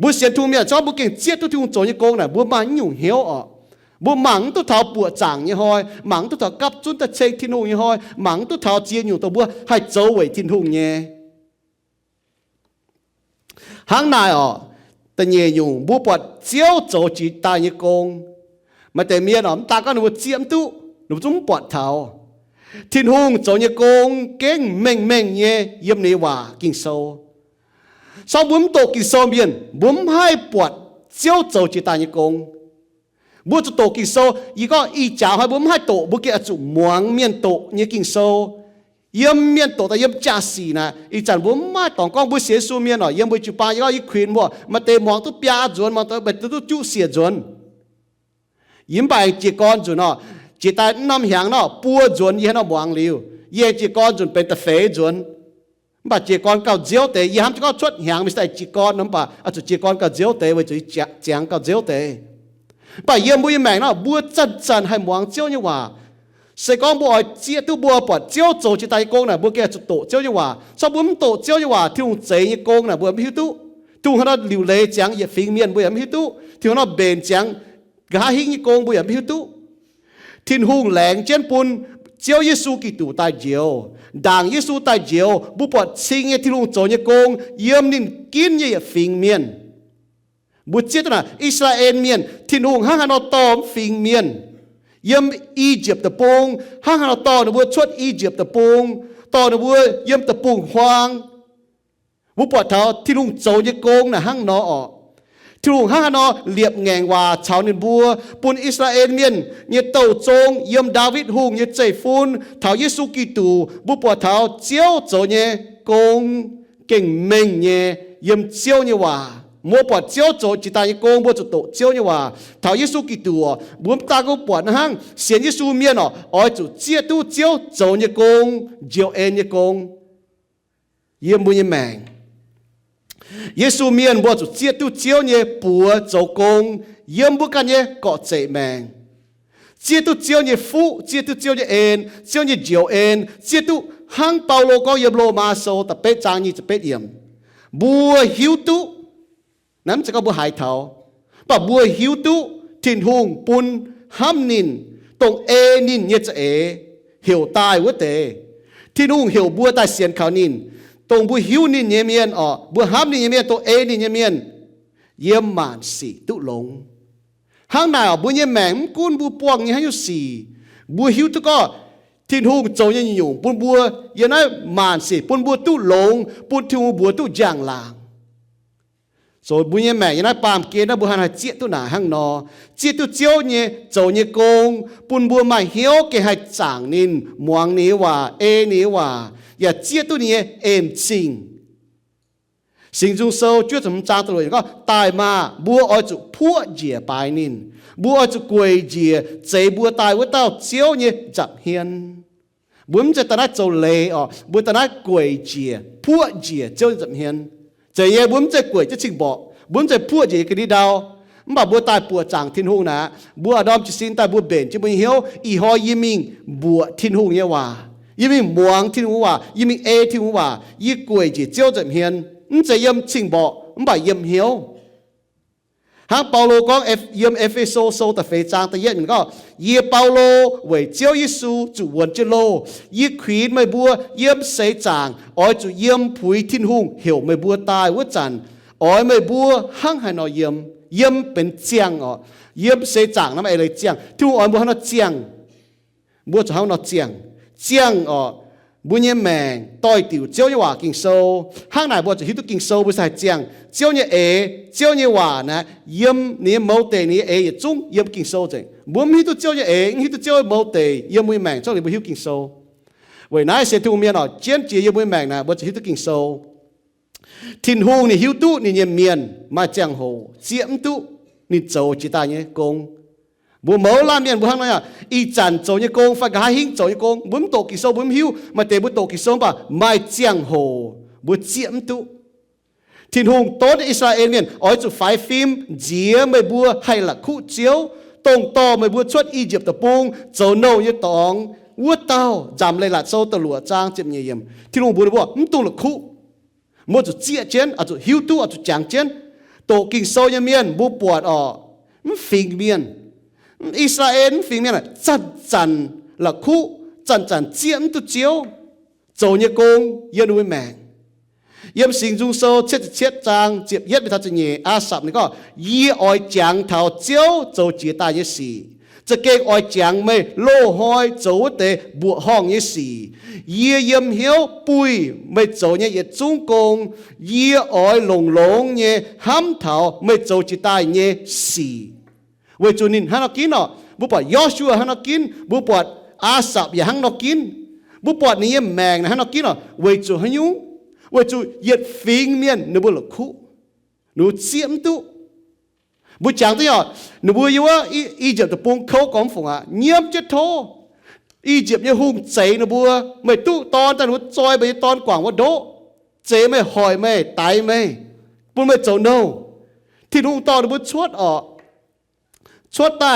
บุเสียทุ่งเมียชอบบุเก่งเจียตุทุ่งโจยกงน่ะบัวมันยุ่งเหี่ยวออกบัวหมังตัวเท้าปวดจางยี่ห้อยหมังตัวเท้ากับจุนตะเชงทิ้งหุ่งยี่ห้อยหมังตัวเท้าเจียอยู่ตัวบัวให้โจไว้ทิ้งหุ่งเนี่ยหางนายออกแต่เยี่ยอยู่บัวปวดเจียวโจจีตายยี่กงมาแต่เมียหนอมตาก็หนูเจียมตุหนูจุ้มปวดเท้าทิ้งหงโจเนี่ยกงเก่งเม่งเนี่ยเยี่ยมนี่ว่ากินโซสาวบุ้มโตกินโซเมียนบุ้มให้ปวดเจ้าโจจิตาเนี่ยกงบุ้มจะโตกินโซอีก็อีจ่าให้บุ้มให้โตบุกเกอจุหมวงเมียนโตเนี่ยกินโซเยี่ยมเมียนโตแต่เยี่ยมจ่าสีนะอีจันบุ้มไม่ต้องก้องบุ้มเสียสูเมียนหน่อยเยี่ยมบุ้มจุปาอีก็อีควีนบ่มาเตะมองตุเปียจวนมองตุเบ็ดตุจุเสียจวนยิ้มไปจีกอนจุนเนาะจิตใจน้ำหางเนาะปัวจวนยี่ห้อหวังลิวเย่จีกอนจนเป็นตะเฟยจวนบ่จีกอนเก่าเจียวเตยยี่ห้อจะก็ชดหางไม่ใช่จีกอนน้ำป่ะอาจจะจีกอนเก่าเจียวเตยไว้จะเจียงเก่าเจียวเตยป่ะเยี่ยมบุยแมงเนาะบัวจันให้หวังเจียวนี่ว่าเสกองบัวเจียตู้บัวปอดเจียวโจจิตใจกงน่ะบัวแกจุดโตเจียวนี่ว่าชอบบุ้มโตเจียวนี่ว่าที่หุ่นเจียนี่กงน่ะบัวไม่หิวตู้ตู้เขาหลิวเล่จังอย่าฟิงเมียนบัวไม่หิวตู้ที่เขาเบนจังกาหิ้งนี่กงบัวไม่หิวตู้ทิ้งหุ่งแหลงเจนปุนเจียวเยซูกิตูตายเจียวด่างเยซูตายเจียวบุปผาชิงเยทิ้งหุ่งโจเนี่ยกงเยี่ยมนินกินเยี่ยฟิงเมียนบุเจตนะอิสราเอลเมียนทิ้งหุ่งห้างานอตอมฟิงเมียนเยี่ยมอียิปต์ตะปงห้างานอตอมบัวชดอียิปต์ตะปงตอนบัวเยี่ยมตะปงฮวางบุปผาเท้าทิ้งหุ่งโจเนี่ยกงน่ะห้างนอออกทุ่งห้างนอเลียบแงงว่าชาวนินบัวปุ่นอิสราเอลเมียนเนี่ยเต่าจงเยี่ยมดาวิดหุงเนี่ยใจฟุนเท้าเยซูกิตูบุปผาเท้าเจียวโจเนี่ยกงเก่งเม่งเนี่ยเยี่ยมเจียวเนี่ยว่ามัวปวดเจียวโจจิตายกงบัวจุดโตเจียวเนี่ยว่าเท้าเยซูกิตูบุ้มตาก็ปวดนะฮังเสียนเยซูเมียนอ๋อจุดเจียตู้เจียวโจเนี่ยกงเจียวเอ็นเนี่ยกงเยี่ยมบุญเนี่ยแมงเยซูเมียนบัวจุดเจียตุเจียวเนี่ยปัวโจกงเยี่ยมบุกันเนี่ยเกาะใจแมงเจียตุเจียวเนี่ยฟูเจียตุเจียวเนี่ยเอ็นเจียวเนี่ยเจียวเอ็นเจียตุฮังเปาโลก็เยี่ยมโลมาโซแต่เป็ดจางนี่จะเป็ดเยี่ยมบัวหิวตุน้ำจะก็บัวหายเท้าป่ะบัวหิวตุทิ้งหงปุนห้ำนินตรงเอนินเนี่ยจะเอเหี่ยวตายวะเตทิ้งหงเหี่ยวบัวตายเสียนเขานินตรงบัวหิวนินเยเมียนอ๋อบัวห้ามนินเยเมียนตัวเอนินเยเมียนเยี่ยมมานสีตุลงห้างนายอ๋อบัวเยี่ยมแมงกุนบัวปวงเนี่ยให้อยู่สี่บัวหิวตุก็ทิ้งหงโจยังอยู่ปุ่นบัวยันนั้นมานสีปุ่นบัวตุลงปุ่นทิ้งบัวตุจางลางโซบุญเยี่ยมแมงยันนั้นปามเกณฑ์นะบัวหันเจี๊ยตุหนาห้างนอเจี๊ยตุเจียวเนี่ยโจเนี่ยกงปุ่นบัวมาเหี่ยวเกให้จางนินมวงนี้ว่าเอนี้ว่าอย่าเจี๊ยตัวนี้เอ็มจริงสิ่งจงโซ่ช่วยสมจางตัวเลยก็ตายมาบัวอ้อยจุพัวเจียปลายนินบัวอ้อยจุกวยเจียใจบัวตายว่าเต้าเจียวเนี่ยจับเฮียน muốn cho ta nói châu lệ muốn ta nói quỷ chìa pua chìa châu dậm hiền chỉ ye muốn cho quỷ cho chinh bỏ muốn cho pua chìa cái đi đâu mà bùa tai bùa chẳng thiên hùng nè bùa đom chỉ xin tai bùa bền chỉ muốn hiếu y hoi y mình bùa thiên hùng như hòa y mình muang thiên hùng hòa y mình thiên hùng hòa y quỷ chỉ châu dậm hiền chỉ yếm chinh bỏ mà yếm hiếu hang Paulo có yếm Epheso sâu tập phê trang ta yếm có ye Paulo về chiếu Giêsu chủ quân chế lô ye khuyến mày bùa yếm xây trang ỏi chủ yếm phùi thiên hùng hiểu mày bùa tai vút chăn ỏi mày bùa hang hay nói yếmเป็นเจียงyếm xây trang nó mày lấyเจียงที่ỏi bùa nóเจียงbùa cho hang nóเจียงbùa nhẹ mèn tỏi tiểu chiếu như hòa kinh sâu hang này bùa cho hít tu kinh sâu bùa sai จียงchiếu như hòa nè yếm ní mẫu tề ní trung yếm kinh sâu chứ bùa hít tu chiếu như hít tu chiếu mẫu tề yếm mùi mèn cho nên bùa hít kinh sâu vậy nãy sẽ thu miên chiến chỉ yếm mùi mèn nè bùa cho hít tu kinh sâu thiên hùng ní hít tu ní nhẹ miên mà giang hồ chiếm tu ní châu chỉ ta nhé công bùa mẫu làm miền bùa hang nói y chăn châu như công phải cả hình châu như công bùm tổ kỳ sâu bùm hiu mà tề bùm tổ kỳ sâu bà mai giang hồ bùa chiếm tu thiên hùng tốt Israel miền ỏi chụp phái phim dĩa mày bùa hay là khu chiếu tông to mày bùa xuất Egypt tập bung châu nâu như tòng uất tao giảm lên là sâu tờ lụa trang chậm nhẹ yếm thiên hùng bùa tu là khu một chút chia chén chút hiu tu chút chàng chén tổ kinh sâu như miền bùa bọt phình miền Israel phim này chân là khu chân chiếm tu chiếu châu như công yên nuôi mèn yếm sinh dung sâu chết trang tiếp yết bị thắt chặt nhẹ sập này có y oi chàng thảo chiếu châu chỉ ta như xìจะเก่งอ้อยจางไม่โลหอยโจเตบัวห้องยี่สี่เยี่ยมเหี้ยวปุยไม่โจเนี่ยยจุ้งกงเยี่ยอ้อยหลงเนี่ยห้ำเถาไม่โจจิตายเนี่ยสี่เวจูนินฮันกินบุปผายอชัวฮันกินบุปผาอาสับอย่าฮันกินบุปผานี่แมงนะฮันกินเวจูฮันยุเวจูเหยียดฟิงเมียนนบุหลคุนูเสียมตุบุจางตัวหนูบุยว่าอียิปต์ตะปงเขากองฝงเงียบจะโทอียิปต์เนี่ยหุ่งใจหนูบัวไม่ตู้ตอนแต่หนูจอยไปตอนกว่างว่าโดเจไม่หอยไม่ตายไม่ปุ่นไม่โจโนที่หุ่งตอนหนูบัวชดใต้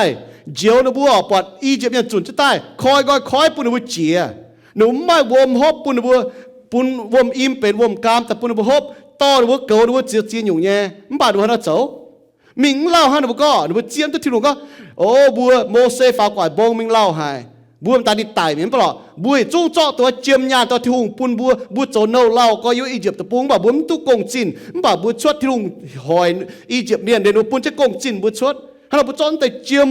เจียวหนูบัวปอดอียิปต์เนี่ยจุนจะใต้คอยปุ่นหนูบัวเจียหนูไม่วมฮบปุ่นหนูบัวปุ่นวมอิมเป็นวมกามแต่ปุ่นหนูบัวฮบตอนหนูบัวเกาหนูบัวเจียอยู่เนี่ยมันบาดหนูหันเจ้ามิงเล่าให้หนูก็หนูเจียมตัวที่หนูก็โอ้บัวโมเสฝากไว้บงมิงเล่าให้บัวมันตาดิตายเหมือนเปล่าบัวจุ้งเจาะตัวเจียมยาตัวที่หงปุ่นบัวโจโนเล่าก็อยู่อียิปต์ตะปุงบ่บัวมันตุกงจินบ่บัวชดที่หงหอยอียิปต์เนี่ยเดี๋ยวหนูปุ่นจะกงจินบัวชดให้เราบัวจอนแต่เจียม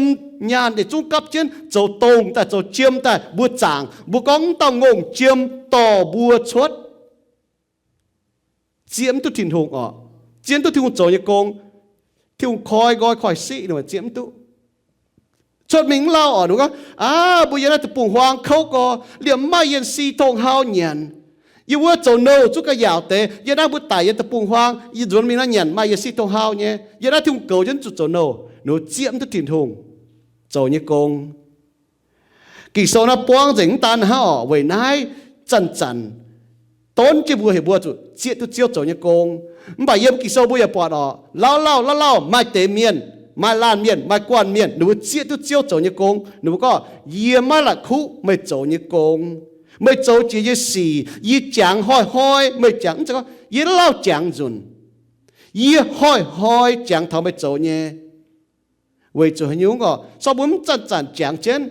ยาเดี๋ยวจุ้งกับเจียนโจตงแต่โจเจียมแต่บัวจางบัวก้องต้องงงเจียมต่อบัวชดเจียมตัวถิ่นหงเจียมตัวที่หงโจยกงที่หงคอยสิหนูเจียมตุชดมิงเล่าหนูก็บุญยันตะปุ่งหวางเขาก็เลี้ยมไม่ยันซีทงเฮาเนียนยี่ว่าโจโนจุกกะยาวเตยันได้บุตรตายยันตะปุ่งหวางยี่ดวนมีนั่นเนียนไม่ยันซีทงเฮาเนี่ยยันได้ที่หงเก่ายันจุดโจโนหนูเจียมตุถิ่นหงโจยกงกี่โซน่ะป้องจิงตันเฮาไว้นายจันต้นจีบัวเหบัวจุเจียตุเจียวโจยกงไม่ไปเยี่ยมกี่โซบัวอย่าปอดเล่าไม่เตเมียนไม่ล้านเมียนไม่กวนเมียนหนูเจียตุเจียวโจยกงหนูก็เยี่ยมมาละคุไม่โจยกงไม่โจจียี่สี่ยี่จังห้อยไม่จังจะก็ยี่เล่าจังจุนยี่ห้อยจังทำไม่โจเนี่ยเวโจให้ยุ่งก็สอบบุ้มจันจังเจน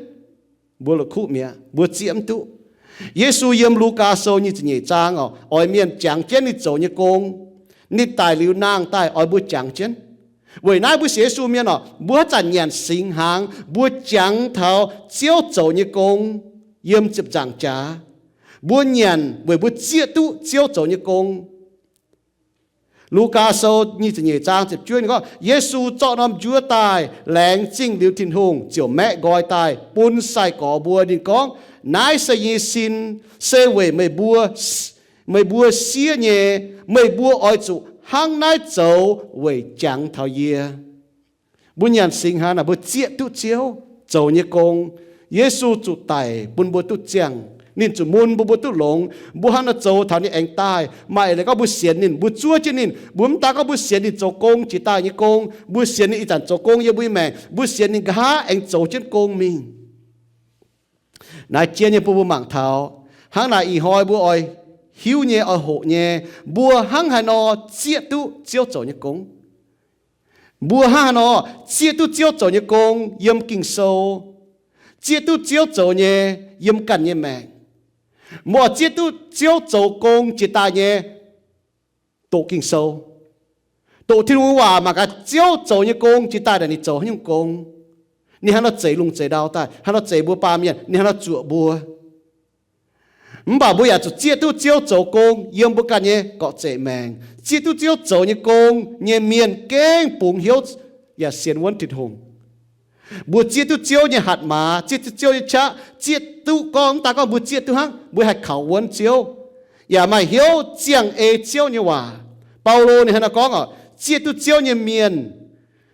บัวละคุเมียบัวเจียมตุเยซูเยี่ยมลูกาโซนี่จะเนี่ยจางอ้อยเมียนจังเจนนี่โจยกงนี่ตายหรือนางตายอ้อยบัวจังเจนเว้ยนายบัวเสียสูเมียนบัวจันยันสิงหางบัวจังเท้าเจียวโจยกงเยี่ยมจับจังจ้าบัวยันเว้ยบัวเจียตุเจียวโจยกงลูกาโซนี่จะเนี่ยจางเจ็บช่วยนี่ก็เยซูเจาะน้ำจัวตายแหลงจิ้งดิวทินหงเจียวแม่กอยตายปุนใส่ก่อบัวดินก้องนายเสยสินเซเวไม่บัวเสียเนี่ยไม่บัวอ้อยจุห้างนายโจเวจังเท่าเยียบุญยันสิงหานะบัวเจียตุเจียวโจเนี่ยกงเยซูจุไตปุนบัวตุเจียง nín chủ môn bu tu lồng bu hắn nó châu thảo nín anh tai mai lại có bu xiên nín bu chúa chứ nín bu ta có bu xiên nín châu công chỉ ta như công bu xiên nín tàn châu công như bu mẹ bu xiên nín gã anh châu trên công mình nãy chia như bu mảng thảo hắn này y hoi bu oi hiu nhẹ oi hộ nhẹ bùa hắn hay nó chia tu chiếu châu như công bùa hắn nó chia tu chiếu châu như công yếm kinh sâu chia tu chiếu châu nhẹ yếm cẩn nhẹ mẹ mua chia tu chiếu châu công chỉ ta nhẹ tổ kinh sâu tổ thiên hòa mà cả chiếu châu như công chỉ ta là ni châu như công ni hắn nó chạy lung chạy đau ta hắn nó chạy bùa ba miền ni hắn nó chuột bùa bảo bùa chủ chia tu chiếu châu công yếm bùa cẩn nhẹ có chạy mèn chia tu chiếu châu như công nhẹ miền keng bùng hiếu ya xiên quân thịt hùng bùa chia tu chiếu như hạt mà chia tu chiếu như cha chia tu con ta con bùa chia tu hăng bùa hạt khẩu quân chiếu ya mày hiếu chiang e chiếu như hòa Paulo này hắn nói con chia tu chiếu như miền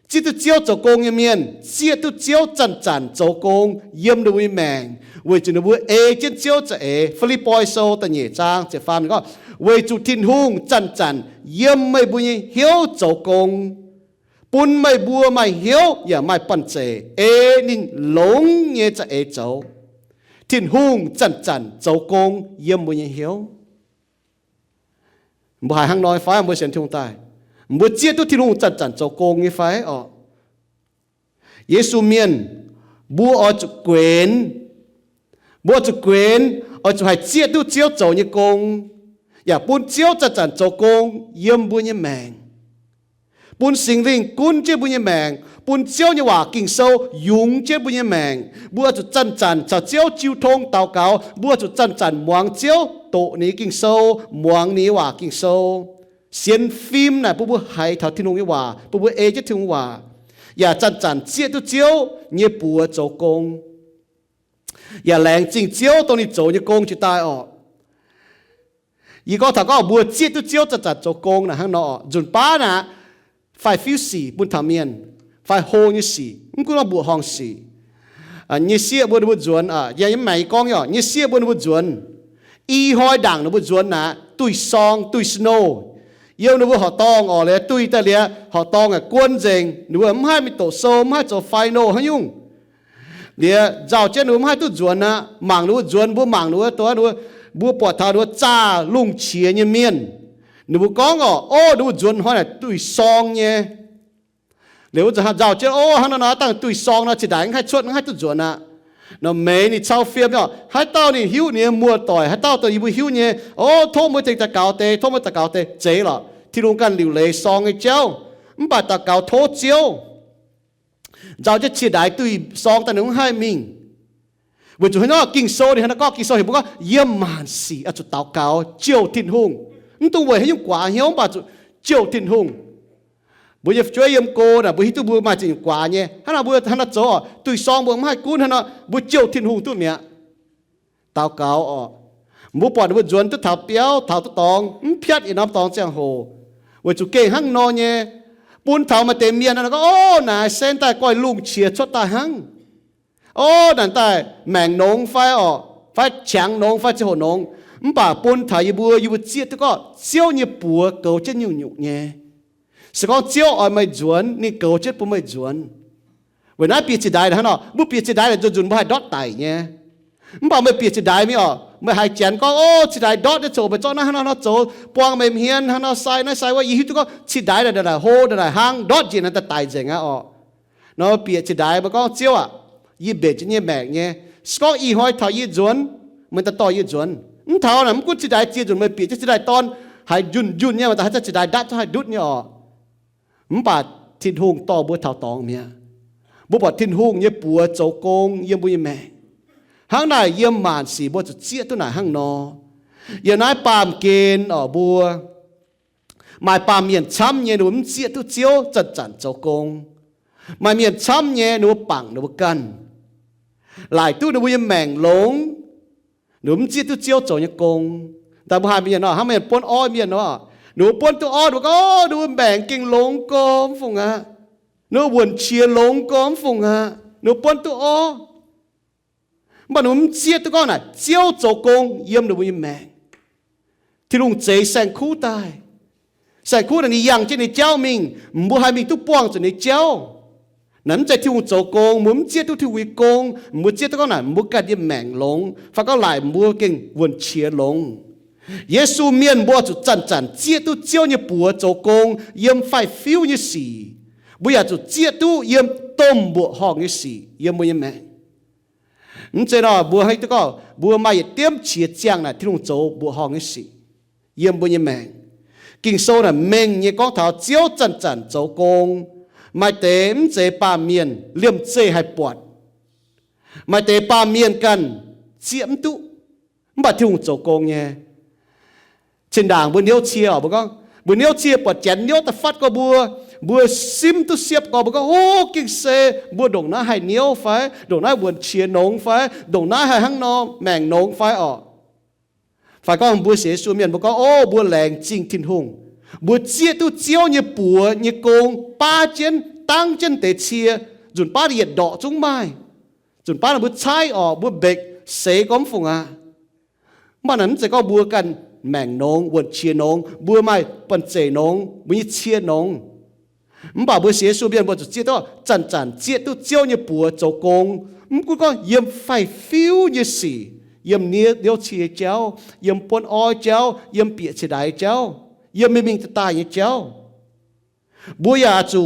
chia tu chiếu châu công như miền chia tu chiếu chăn chăn châu công yếm được với mèn với chúng nó bùa e trên chiếu cho e Philippoi sâu ta nhẹ trang sẽ phàm có với chủ thiên hùng chăn chăn yếm mấy bùa như hiếu châu công bún mày bùa mày hiếu ya mày bận chế e nín lống nghe cho e châu thiên hùng chăn chăn châu công yếm bùa như hiếu bùa hai hăng nói phải bùa xem thung tai bùa chia tu thiên hùng chăn chăn châu công như phải Giêsu miền bùa ở chỗ quyền ở chỗ hai chia tu chiếu châu như công ya bún chiếu chăn chăn châu công yếm bùa như mèn bún sinh linh cún chế bùa như mèn bún chiếu như hòa kinh sâu dùng chế bùa như mèn bùa chỗ chăn chăn chào chiếu chiêu thông tàu cáo bùa chỗ chăn chăn muang chiếu tổ ní kinh sâu muang ní hòa kinh sâu xiên phim này bùa hay thảo thiên hùng như hòa bùa e chế thiên hùng hòa ya chăn chăn chia tu chiếu như bùa châu công ya lẹng chính chiếu tổ ní châu như công chỉ taiอีก็ถ้าก็บัวเจี๊ยตุเจียวจะจัดโจกงนะฮังนอจุนป้านะไฟฟิวสีบุญทามีนไฟโฮนี่สีมันก็บัวห้องสีนี่เสียบัวบัวจวนยังไม่กองย่อนี่เสียบัวบัวจวนอีหอยด่างบัวจวนนะตุยซองตุยสโนเยี่ยวบัวห่อตองเลยตุยแต่เลี้ยห่อตองกวนเจงบัวไม่ให้มีโตโซไม่ให้โจไฟโนให้ยุ่งเดี๋ยวเจ้าเจ้าหนูไม่ให้ตุจวนนะหมางบัวจวนบัวหมางบัวตัวบัวปวดเท้าบัวจ้าลุงเฉียเนี่ยเมียนหนูก้องโอ้ดูจวนห้อยตุยซองเนี่ยเดี๋ยวจะเจ้าเจ้าโอ้ฮันน่ะตั้งตุยซองนะจะได้ให้ชดให้ตุจวนนะnó mấyนี่เช่าเฟียมเนาะให้เต้านี่หิวเนี่ยมัวต่อยให้เต้าตัวอีบุหิวเนี่ยโอ้โทษมือตะเกาเตโทษมือตะเกาเตเจ๋หรอที่ลุงกันหลิวเลยซองไอ้เจ้ามันบาดตะเกาโทษเจียวเจ้าจะเฉียดได้ตุยซองแต่หนุ่งให้มิงวันจุดให้น้อกิ่งโซ่ดิฮะน้อกิ่งโซ่เห็นบอกว่าเยี่ยมมานสีจุดเตาเกาเจียวทิ้นหงมันต้องไว้ให้ยุ่งกว่าเหี้ยวบาดจุดเจียวทิ้นหงบุญจะช่วยยมโกนะบุญที่ตัวบุญมาจริงกว่าเนี่ยฮันน่ะบุญฮันน่ะจ่อตุยซองบุญไม่ให้กู้ฮันน่ะบุญเจียวทิ้นหงตัวเมียเตาเกาบุญปอดบุญจวนตัวเท้าเปี้ยวเท้าตัวตองเพี้ยนอีน้ำตองเจียงโหวันจุดเก่งหั่งนอเนี่ยปุ้นเท้ามาเต็มเมียนั่นก็โอ้นายเส้นแต่ก้อยลุงเฉียดชดตาหั่งโอ้นั่นแต่แมงนงไฟไฟแฉงนงไฟเจ้านงมันป่าปุ้นเท้าอยู่บัวเจียตัวก็เจียวเนี่ยปัวเกาเจ้าหยุ่งเนี่ยสกอเจียวไม่จวนนี่เกาเจ็ดปุ่มไม่จวนเวลาเปียจีได้นะเนาะบุเปียจีได้เลยจุนบ่ให้ดอทไตเนี่ยมันบอกไม่เปียจีได้ไม่ไม่ให้เจนก็โอ้จีได้ดอทจะโจไปจ้อนะฮะเนาะโจปวงไม่เฮียนฮะเนาะใส่นะใส่ว่ายี่หิวตัวก็จีได้เลยโหได้หางดอทจีนั่นแต่ไตเจ๋งอ่ะเนาะเปียจีได้มันก็เจียวยี่เบ็ดจีเนี่ยแบกเนี่ยสกออีหอยเท่ายี่จวนมันจะต่อยี่จวนเท่านั้นมันก็จีได้จีจนไม่เปียจีได้ตอนให้ยุ่นเนี่ยมันแต่ให้จีได้ดัดจะให้ดุดเนี่ยมันบาดทิ้นหงต่อบัวเท่าตองเมียบัวบาดทิ้นหงเนี่ยปัวโจกงเยี่ยมบุยแม่ห้างไหนเยี่ยมมานสีบัวจะเจี๊ยตัวไหนห้างนออย่างนั้นปามเกณฑ์บัวหมายปามเมียนช้ำเนี่ยหนุ่มเจี๊ยตัวเจียวจันโจกงหมายเมียนช้ำเนี่ยหนุ่มปังหนุ่มกันหลายตู้หนุ่มบุยแมงหลงหนุ่มเจี๊ยตัวเจียวโจเนี่ยกงแต่บัวหายเมียนเนาะห้างเมียนปนอ้อยเมียนเนาะหนูปนตัวอ้อดูก็ดูแบ่งกิ่งหลงกอมฝงอ่ะหนูวนเชียร์หลงกอมฝงอ่ะหนูปนตัวอ้อ mà nó chia tôi con này chiếu chỗ công yếm được với mẹ thì luôn chế sang khu tai sang khu là đi yang trên đi cháu mình mua hai mình tu buông cho đi cháu nắmใจที่หัวโจกงมุ้มเจี๊ยตุที่วิกงมุ้เจี๊ยตุก็หน่ะมุกันยิ่งแมงลงฟ้าก็หลายมัวเก่งวนเชียลงเยซูเมียนบัวจุดจันเจี๊ยตุเจียวเนี่ยปัวโจกงยิ่งไฟฟิวเนี่ยสีบัวอยากจุดเจี๊ยตุยิ่งต้มบัวห้องเนี่ยสียิ่งบัวยิ่งแมงนั่นเจ้าเนาะบัวให้ตัวก็บัวมาอย่าเตรียมเชียเจียงน่ะที่ลงโจบัวห้องเนี่ยสียิ่งบัวยิ่งแมงกิ่งโซ่น่ะแมงเนี่ยก้องเท้าเจียวจันโจกงไม่เต็มเจปาเมียนเลี่ยมเจให้ปวดไม่เตปาเมียนกันเจียมตุบัดที่หุ่นโจโกงเนี่ยเช่นด่างบัวเนี้ยวเชียบอกก็บัวเนี้ยวเชียปวดแจนเนี้ยวแต่ฟัดก็บัวซิมตุเสียบก็บอกก็โอ้กิ่งเซบัวดงน้าให้เนี้ยวไฟดงน้าบัวเชียนงไฟดงน้าให้หังนอแมงนงไฟออกไฟก็บัวเสียสูเมียนบอกก็โอ้บัวแรงจริงทิ้นหงบัวเจี๊ยตุเจียวเนี่ยปัวเนี่ยโกงป้าเจนตั้งเจนเตเชียจุนป้าเหยียดดอกจุ้งไม้จุนป้าบัวใช้ออกบัวเบกเสก้อมฝงมันนั้นจะก็บัวกันแมงนงวนเชียนงบัวไม้ปันเจนงบัวเชียนงมันบ่าบัวเสียสูเบียนบัวจุดเจี๊ยตุจันเจี๊ยตุเจียวเนี่ยปัวโจโกงมันก็เยี่ยมไฟฟิวเนี่ยสีเยี่ยมเนี้ยเดียวเชียเจ้าเยี่ยมปนอ้อยเจ้าเยี่ยมเปียเฉดายเจ้ายังไม่มีจะตายอย่างเจ้าบัวยาจู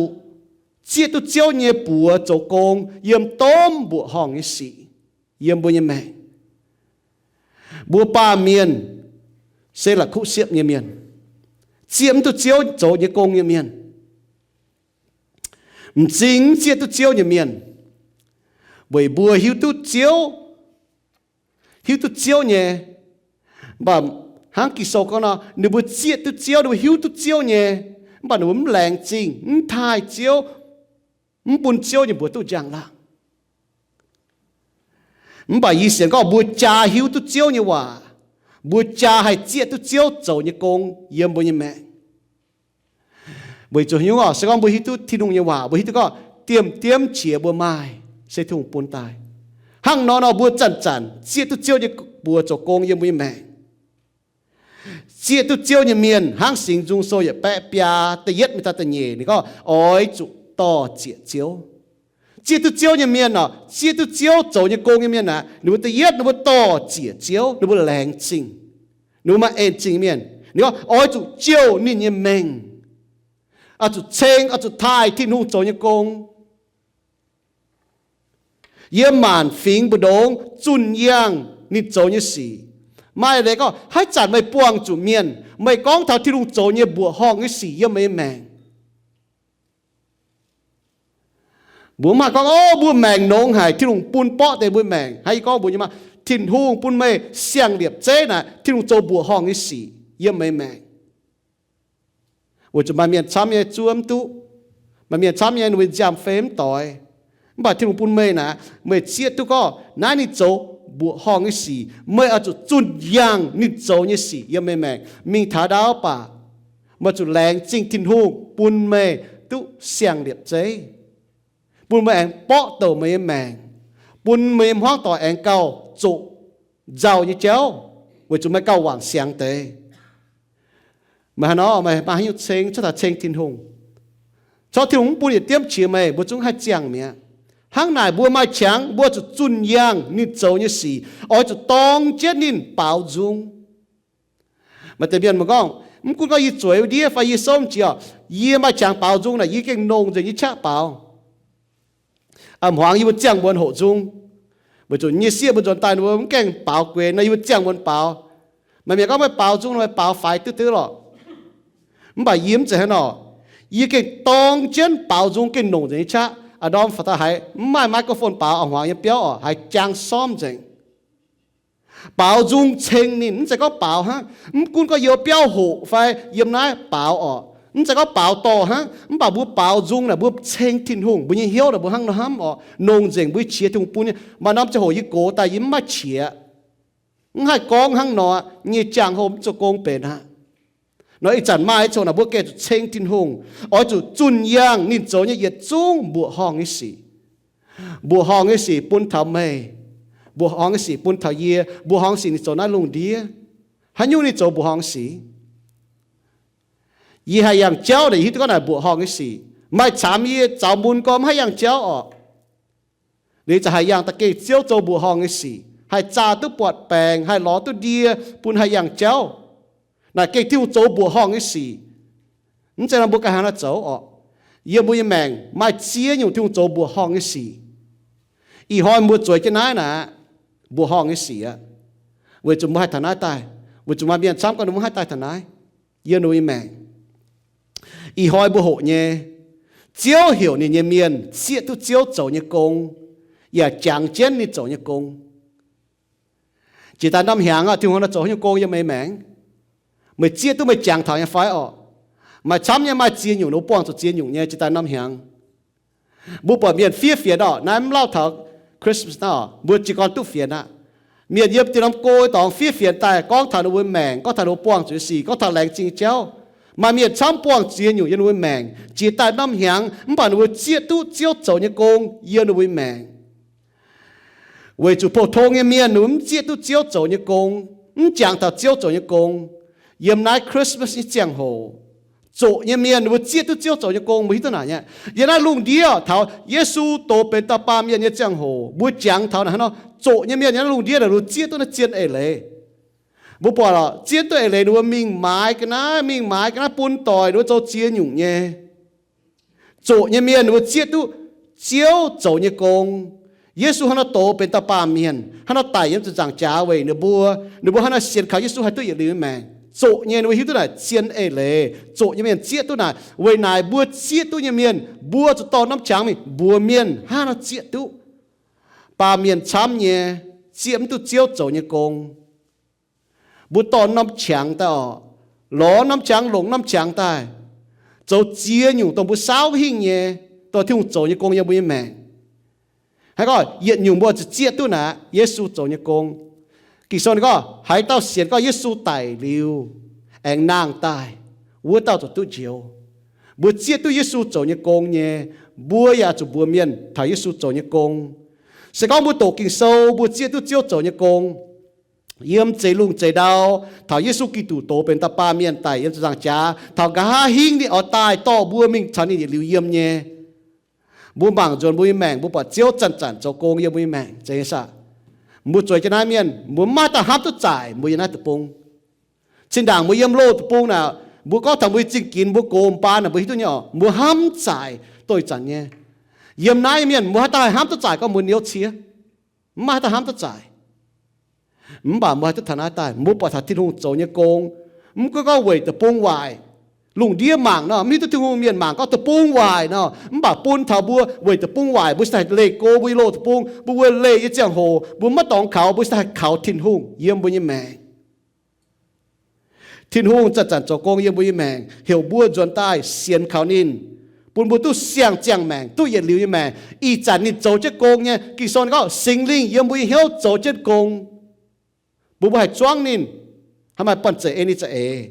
เจี๊ยตุเจ้าเนี่ยปัวโจกงยังต้มบัวห้องนี่สิยังบัวยังแม่บัวป้าเมียนเสละคุเสียบเนี่ยเมียนเจียมตุเจ้าโจเนี่ยกงเนี่ยเมียนจริงเจี๊ยตุเจ้าเนี่ยเมียนบัวหิวตุเจ้าเนี่ยบ่หางกิโซก็นะหนูบัวเจี๊ยตุเจียวหนูหิวตุเจียวเนี่ยบ้านหนูมันแรงจริงทายเจียวปุ่นเจียวเนี่ยบัวตุจังละบ่ายีเสียงก็บัวจ่าหิวตุเจียวเนี่ยว่าบัวจ่าให้เจี๊ยตุเจียวโจเนี่ยกงเยี่ยมบัวเนี่ยแม่บัวโจหิวก็สักวันบัวหิวตุที่นุ่งเนี่ยว่าบัวหิวตุก็เตรียมเฉียบัวไม้เสถุงปุ่นตายห้างนอนเอาบัวจันเจี๊ยตุเจียวเนี่ยบัวโจกงเยี่ยมบัวเนี่ยแม่เจี๊ยตุเจียวเนี่ยเมียนห้างสิงจุงโซอย่าแปะปยาแต่ยัดไม่ตัดแต่เย่นี่ก็อ้อยจุต่อเจี๊ยเจียวตุเจียวเนี่ยเมียนเนาะเจี๊ยตุเจียวโจเนี่ยโกงเนี่ยเมียนนะหนูแต่ยัดหนูต่อเจี๊ยเจียวหนูแรงจริงหนูมาเอ็นจริงเมียนนี่ก็อ้อยจุเจียวนี่เนี่ยแมงอาจุเชงอาจุทายที่หนูโจเนี่ยโกงเยี่ยมหมานฟิงบุดงจุนย่างนี่โจเนี่ยสีไม่เลยก็ให้จัดไม่ป้วงจุเมียนไม่ก้องเท่าที่ลุงโจเนี่ยบัวห้องนี่สียังไม่แมงบัวมาก็โอ้บัวแมงนงหายที่ลุงปุ่นเปาะแต่บัวแมงให้ก็บัวยังมาทิ้นหูปุ่นไม่เสียงเดียบเจ๊น่ะที่ลุงโจบัวห้องนี่สียังไม่แมงว่าจะมาเมียนช้ำยังจวมตุมาเมียนช้ำยังวิจามเฟมต่อยบ่าที่ลุงปุ่นไม่น่ะไม่เชียตุก็น้านี่โจบัวห้องนี่สีไม่เอาจุดจุนยางนิดโจนี่สียังไม่แมงมีถาดาวป่ามาจุดแรงจริงทิ้นหูปุ่นไม่ตุเสียงเดียบเจ๊ปุ่นไม่แองเปาะตัวไม่แมงปุ่นไม่ห้องต่อแองเก่าจุเจ้าnhư chéo vì chúng mới cao hoàng sáng tế mà nó mà hay chênh cho ta chênh thiên hùng cho thiên hùng bùi tiêm chỉ mày bùi chúng hay chàng mẹ hàng này bùi mai chàng bùi cho chun yang nín châu như xì ôi cho tông chết nín bảo dung mà tại biên mà con cũng có ý chuối đi phải ý sống chỉ ý mai chàng bảo dung là ý cái nông rồi ý chắc bảo hoàng ý bùi chàng bùi hộ dung bởi vì như xưa bởi vì tài nó cũng kèn bảo quyền nó yêu chẳng muốn bảo mà mình có phải bảo chung nó phải bảo phải thứ rồi mình bảo yếm chỉ hết nó ý cái tông chân bảo chung cái nông gì cha ở đó phải ta hay mai microphone bảo ở hoàng yên béo ở hay trang xóm gì bảo chung chênh nín sẽ có bảo ha cũng có nhiều béo hộ phải yếm nói bảo ởมันจะก็เป่าต่อฮะมันเป่าบัวเป่าจุงนะบัวเชงทิ้นหงบัวยังเหี้ยวนะบัวหังนะฮัมอ๋อนงเจงบัวเฉียทุ่งปูนเนี่ยมาน้ำจะโหยโกแต่ยิ้มมาเฉียมันให้กองหังหนอเนี่ยจางโฮมจะกองเป็นฮะน้อยจันมาไอ้โจนะบัวแกจุเชงทิ้นหงอ๋อจุจุนยางนินโจเนี่ยเหยียดจุงบัวห้องนี่สิบัวห้องนี่สิปุ่นทำให้ bùa hong sĩ bún thảo ye bùa hong sĩ chỗ na lùng đĩa hắn nhung đi chỗ bùa hong sĩ ye hay yang cháu để hít có là bùa hong sĩ mai chám ye cháu bún com hay yang cháu ởนี่จะให้ยังตะเกียเจียวโจบัวหองไอ้สิให้จ่าตุปวดแปงให้ล้อตุเดียปุ่นให้ยังเจ้าน่ะเกี่ยที่โจบัวหองไอ้สินั่นจะนำบุกหาหน้าเจ้าอ๋อเยี่ยมบุยแมงไม่เชี่ยอยู่ที่โจบัวหองไอ้สิอีหอยมัวจวยจะน้อยนะบัวหองไอ้สิอ่ะเวจุมให้ทนายตายเวจุมาเบียนซ้ำก็นุ่มให้ตายทนายเยี่ยมบุยแมงอีหอยบัวโหเนี่ยเจียวเหี่ยวเนี่ยเมียนเชี่ยตุเจียวโจเนี่ยกงอย่าจังเจนนี่โจเนี่ยกงchỉ ta năm hàng à thì họ nó chỗ như cô như mấy mảng mày chia tôi mày chẳng thằng như phái ọ mà chấm như mày chia nhiều nó buông cho chia nhiều nha chỉ ta năm hàng bố bỏ miền phía đó nãy lao thằng Christmas đó bố chỉ còn tu phía nè miền yếm thì năm cô tòng phía tại con thằng nó buông mảng con thằng nó buông chữ gì con thằng lạnh chinh chéo mà miền chấm buông chia nhiều như nó buông mảng chỉ ta năm hàng mà nó chia tu chiếu chỗ như cô như nó buông mảng为主普通的面，我们接都照做一工，讲到照做一工，原来 Christmas 是讲好，做一面我接都照做一工，没得哪样。原来弄啲啊，头耶稣多变到八面也讲好，我讲头呢，喏，做一面人弄啲了，我接都那接下来，不罢了，接到下来我明买个那半袋我做接用呢，做一面我接都照做一工。耶稣hắn tổ bên ta ba miền hắn tài yếm chẳng trả về nửa bùa hắn xiên khảo Giêsu hay tôi yêu lưu mẹ chỗ nhiên với hiếu tôi là xiên ê lệ chỗ như miền chia tôi là về này bùa chia tôi như miền bùa cho to nắm trắng mình bùa miền hắn nó chia tôi ba miền chám nhẹ chiếm tôi chiếu chỗ như công bùa to nắm trắng ta ló nắm trắng lồng nắm trắng ta chỗ chia nhung tông bùa sáu hình nhẹ tôi thiếu chỗ như công như bùa mẹ hay gọi hiện nhung bùa chỉ chia tôi nè Giêsu chỗ như công kỳ sau này có hãy tao xiên có Giêsu tài liu anh nàng tài bùa tao cho tôi chiều bùa chia tôi Giêsu chỗ như công nhé bùa ya cho bùa miền thầy Giêsu chỗ như công sẽ có bùa tổ kinh sâu bùa chia tôi chiếu chỗ như công yếm chế lung chế đau thầy Giêsu Kitô tổ bên ta ba miền tài yếm rằng cha thầy gã hình đi ở tài to bùa mình chán đi liu yếm nhé bùa bằng dồn bùa mèn bùa bỏ chiếu chăn chăn cho công yếm bùa mèn chế sao một chuỗi cái này miền một mai ta hấp tất giải một này tập bung trên đảng một yếm lô tập bung nào một có thằng một chính kiến một cồn pa nào một thứ nhỏ một hâm giải tôi chẳng nghe yếm này miền một ta hấp tất giải có một nhiêu chia mai ta hấp tất giải bảo một tất thằng này ta một bảo thằng thiên hùng chỗ như công một có về tập bung hoài lùng đĩa mảng nó mi thiên hùng miền mảng có tập bung hoài nó bảo bún thảo bua về tập bung hoài bữa sai lê cô bữa lô tập bung bữa lê cái giang hồ bữa mất tòng khảo bữa sai khảo thiên hùng yếm bữa như mẹ thiên hùngจัดจันcho công yếm bữa như mẹ hiểu bua chuẩn tai xiên khảo nín bún bữa tu xiang chang mẹ tu yết liu như mẹ y chán nín chỗ chết công nhé kỳ son có sinh linh yếm bữa hiếu chỗ chết công bữa hay choang nín hàm ai bận chạy đi chạy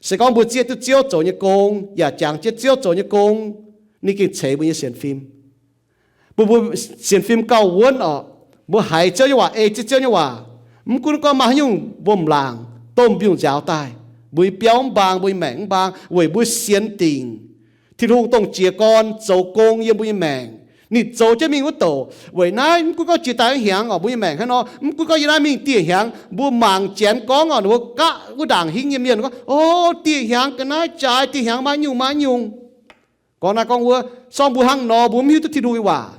sẽ có một chiếc tu chiếu chỗ như công, ya chẳng chiếc chiếu chỗ như công, ní cái chế bây giờ xem phim, bữa xem phim cao vốn ở, bữa hay chơi như vậy, chơi như vậy, cũng có mà nhung bom làng, tôm biếng giáo tai, bữa béo bang, bữa mèn bang, bữa xiên tình, thì hùng tông chia con, châu công như bữa mèn, ní châu cho mình có tổ, bữa nay cũng có chỉ tài hiang ở bữa mèn hay nó, cũng có gì đó mình tiền hiang, bữa màng chén con ở bữa cá bữa đảng hình như miền có, ô tiền hiang cái này trái tiền hiang má nhung, còn là con bữa xong bữa hang nọ bữa miêu thì đuôi quả,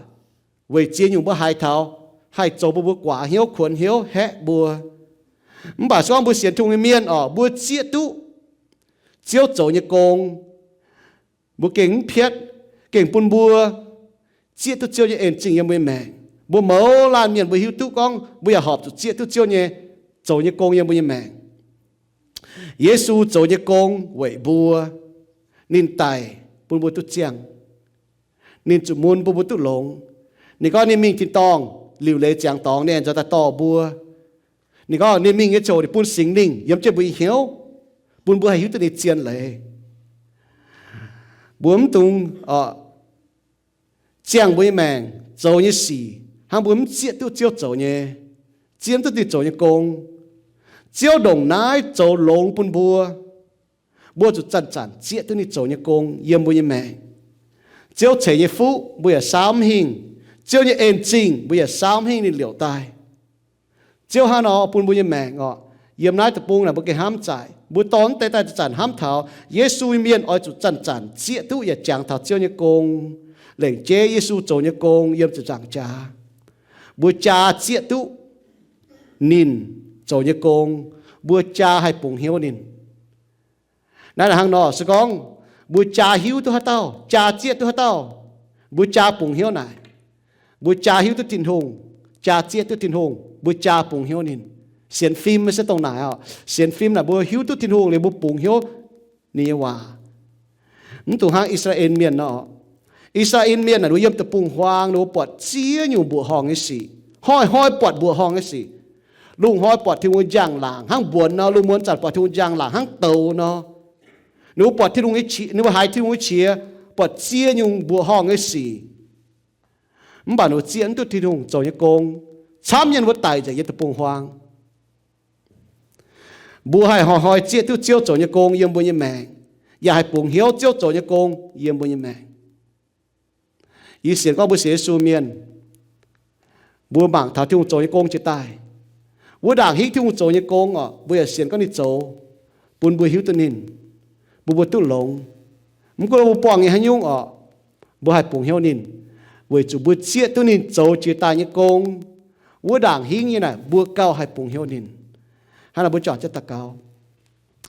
về chia nhung bữa hai thao, hai châu bữa quả hiếu khuẩn hiếu hẹ bữa, bà xong bữa xiên thùng miền ở bữa chia tu, chiếu châu như công, bữa kính phiết, kính bún bữa chia tu chiếu như ẩn chỉnh như bữa mẹ bữa máu lan miền bữa hiếu tu con bữa giờ họp chia tu chiếu như châu như công như bữa mẹ Giêsu châu như công vậy bữa nín tài bữa bữa tu chiang nín chủ môn bữa tu lồng nín có nín mình thì tòng liều lệ chiang tòng nên cho ta to bữa nín có nín mình cái châu để bún sinh linh yếm chơi bữa hiếu bữa hiếu tu để chiên lệ bữa tung chiang bữa mèn châu như xì hàng bún chia tu chiếu chỗ nhé chiếm tu đi chỗ nhé công chiếu đồng nái chỗ lồng bún bùa chủ chân chản chia tu đi chỗ nhé công yếm bùi mẹ chiếu chế nhé phú bùi sám hình chiếu nhé ên trình bùi sám hình đi liều tai chiếu hà nó bùn bùi mẹ ngọ yếm nái tập bùn là bùi cái hám chạy bùi tón tay tay chản hám thảo Giêsu miên oi chủ chân chản chia tu yếm chẳng thảo chiếu nhé công lệnh chế Giêsu chỗ nhé công yếm chủ chẳng cha bùa cha chia tu nín chỗ như công bùa cha hay bùng hiếu nínนั่นhàng nọ sẽ con bùa cha hiếu tu hát tao cha chia tu hát tao bùa cha bùng hiếu này bùa cha hiếu tu tin hùng cha chia tu tin hùng bùa cha bùng hiếu nín xiên phim mới sẽ tông này à xiên phim là bùa hiếu tu tin hùng để bùa bùng hiếu nín hòa những tụ hàng Israel miền nọ Israel miền là đối yếm tập bùng hoang đối bọt chia nhiều bùa hong cái gì hoi bọt bùa hong cái gìลุงหอยปอดที่มุนจางหลังห้างบวนเนาะลุงม้วนจัดปอดที่มุนจางหลังห้างเตาเนาะหนูปอดที่ลุงไอ้ชีหนูหายที่ลุงไอ้เชียปอดเจียยุงบัวห้องไอ้สีมันบ่าหนูเจียนตัวที่ลุงโจยกงช้ำยันวัดไตจะยึดตะปงหวางบัวหายหอยเจียตัวเจียวโจยกงเยี่ยมบัวยี่แมงอย่าให้ปงเหี้ยวเจียวโจยกงเยี่ยมบัวยี่แมงอีเสียงก็บัวเสียสูเมียนบัวบางถ้าที่ลุงโจยกงจะตายbữa đảng hít theo một chỗ như con à bây giờ xiên con đi chỗ buồn bữa hiếu tên nín bữa tu lồng muốn có bữa bỏng như hay nhung à bữa hai bỏng hiếu nín bữa chủ bữa chia tên nín chỗ chia tay như con bữa đảng hít như này bữa cao hai bỏng hiếu nín hay là bữa chọn chất ta cao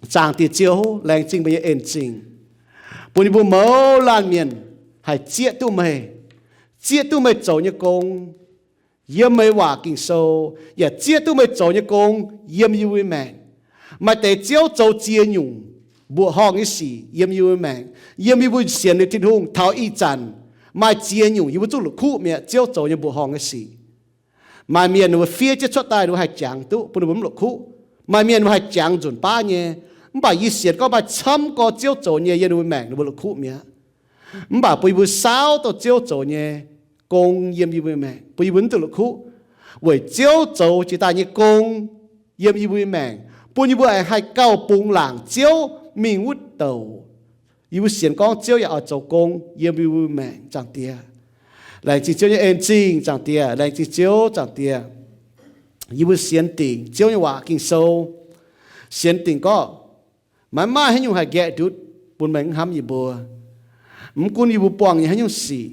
chàng tiệt chiếu lành trình bây giờ ên trình bữa mẫu lan miền hay chia tu mày chỗ như con yếm mấy hòa kinh sâu, ya chia tu mấy chỗ như công yếm yêu với mẹ, mà để chiếu chỗ chia nhung, bùa hong cái gì yếm yêu với mẹ, yếm yêu với xiên để thiên hùng tháo y chăn, mà chia nhung yêu với chỗ lục khu mẹ chiếu chỗ như bùa hong cái gì, mà miền nó phía chết chót tai nó hay chẳng tu, bùn bùn lục khu, mà miền nó hay chẳng chuẩn ba nhé, bà y xiên có bà chấm có chiếu chỗ như yếm với mẹ nó bùn lục khu mẹ, bà bùi sao tổ chiếu chỗ như công yếm yêu với mẹ, bây vấn từ lục khu, với chiếu châu chỉ ta như công yếm yêu với mẹ, bây như vậy hay cao bùng làng chiếu mình út đầu, yêu xiên con chiếu ở châu công yếm yêu với mẹ chẳng tia, lại chỉ chiếu như em chính chẳng tia, lại chỉ chiếu chẳng tia, yêu xiên tình chiếu như hòa kinh sâu, xiên tình có, mà hay nhung hay ghé đút, buồn mình hám gì bùa, muốn yêu bỏng như hay nhung xì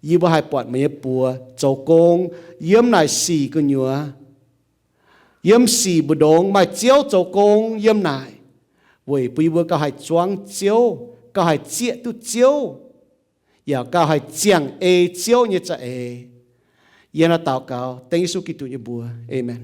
ยี่บ่ให้ปอดไม่ปัวโจกงเยี่ยมนายสี่ก็เหนือเยี่ยมสี่บุดงมาเจียวโจกงเยี่ยมนายเว้ยปุยบัวก็ให้จวงเจียวก็ให้เจียตุเจียวอย่าก็ให้เจียงเจียวเนี่ยจะเย็นเรา祷告等耶稣基督的บัว Amen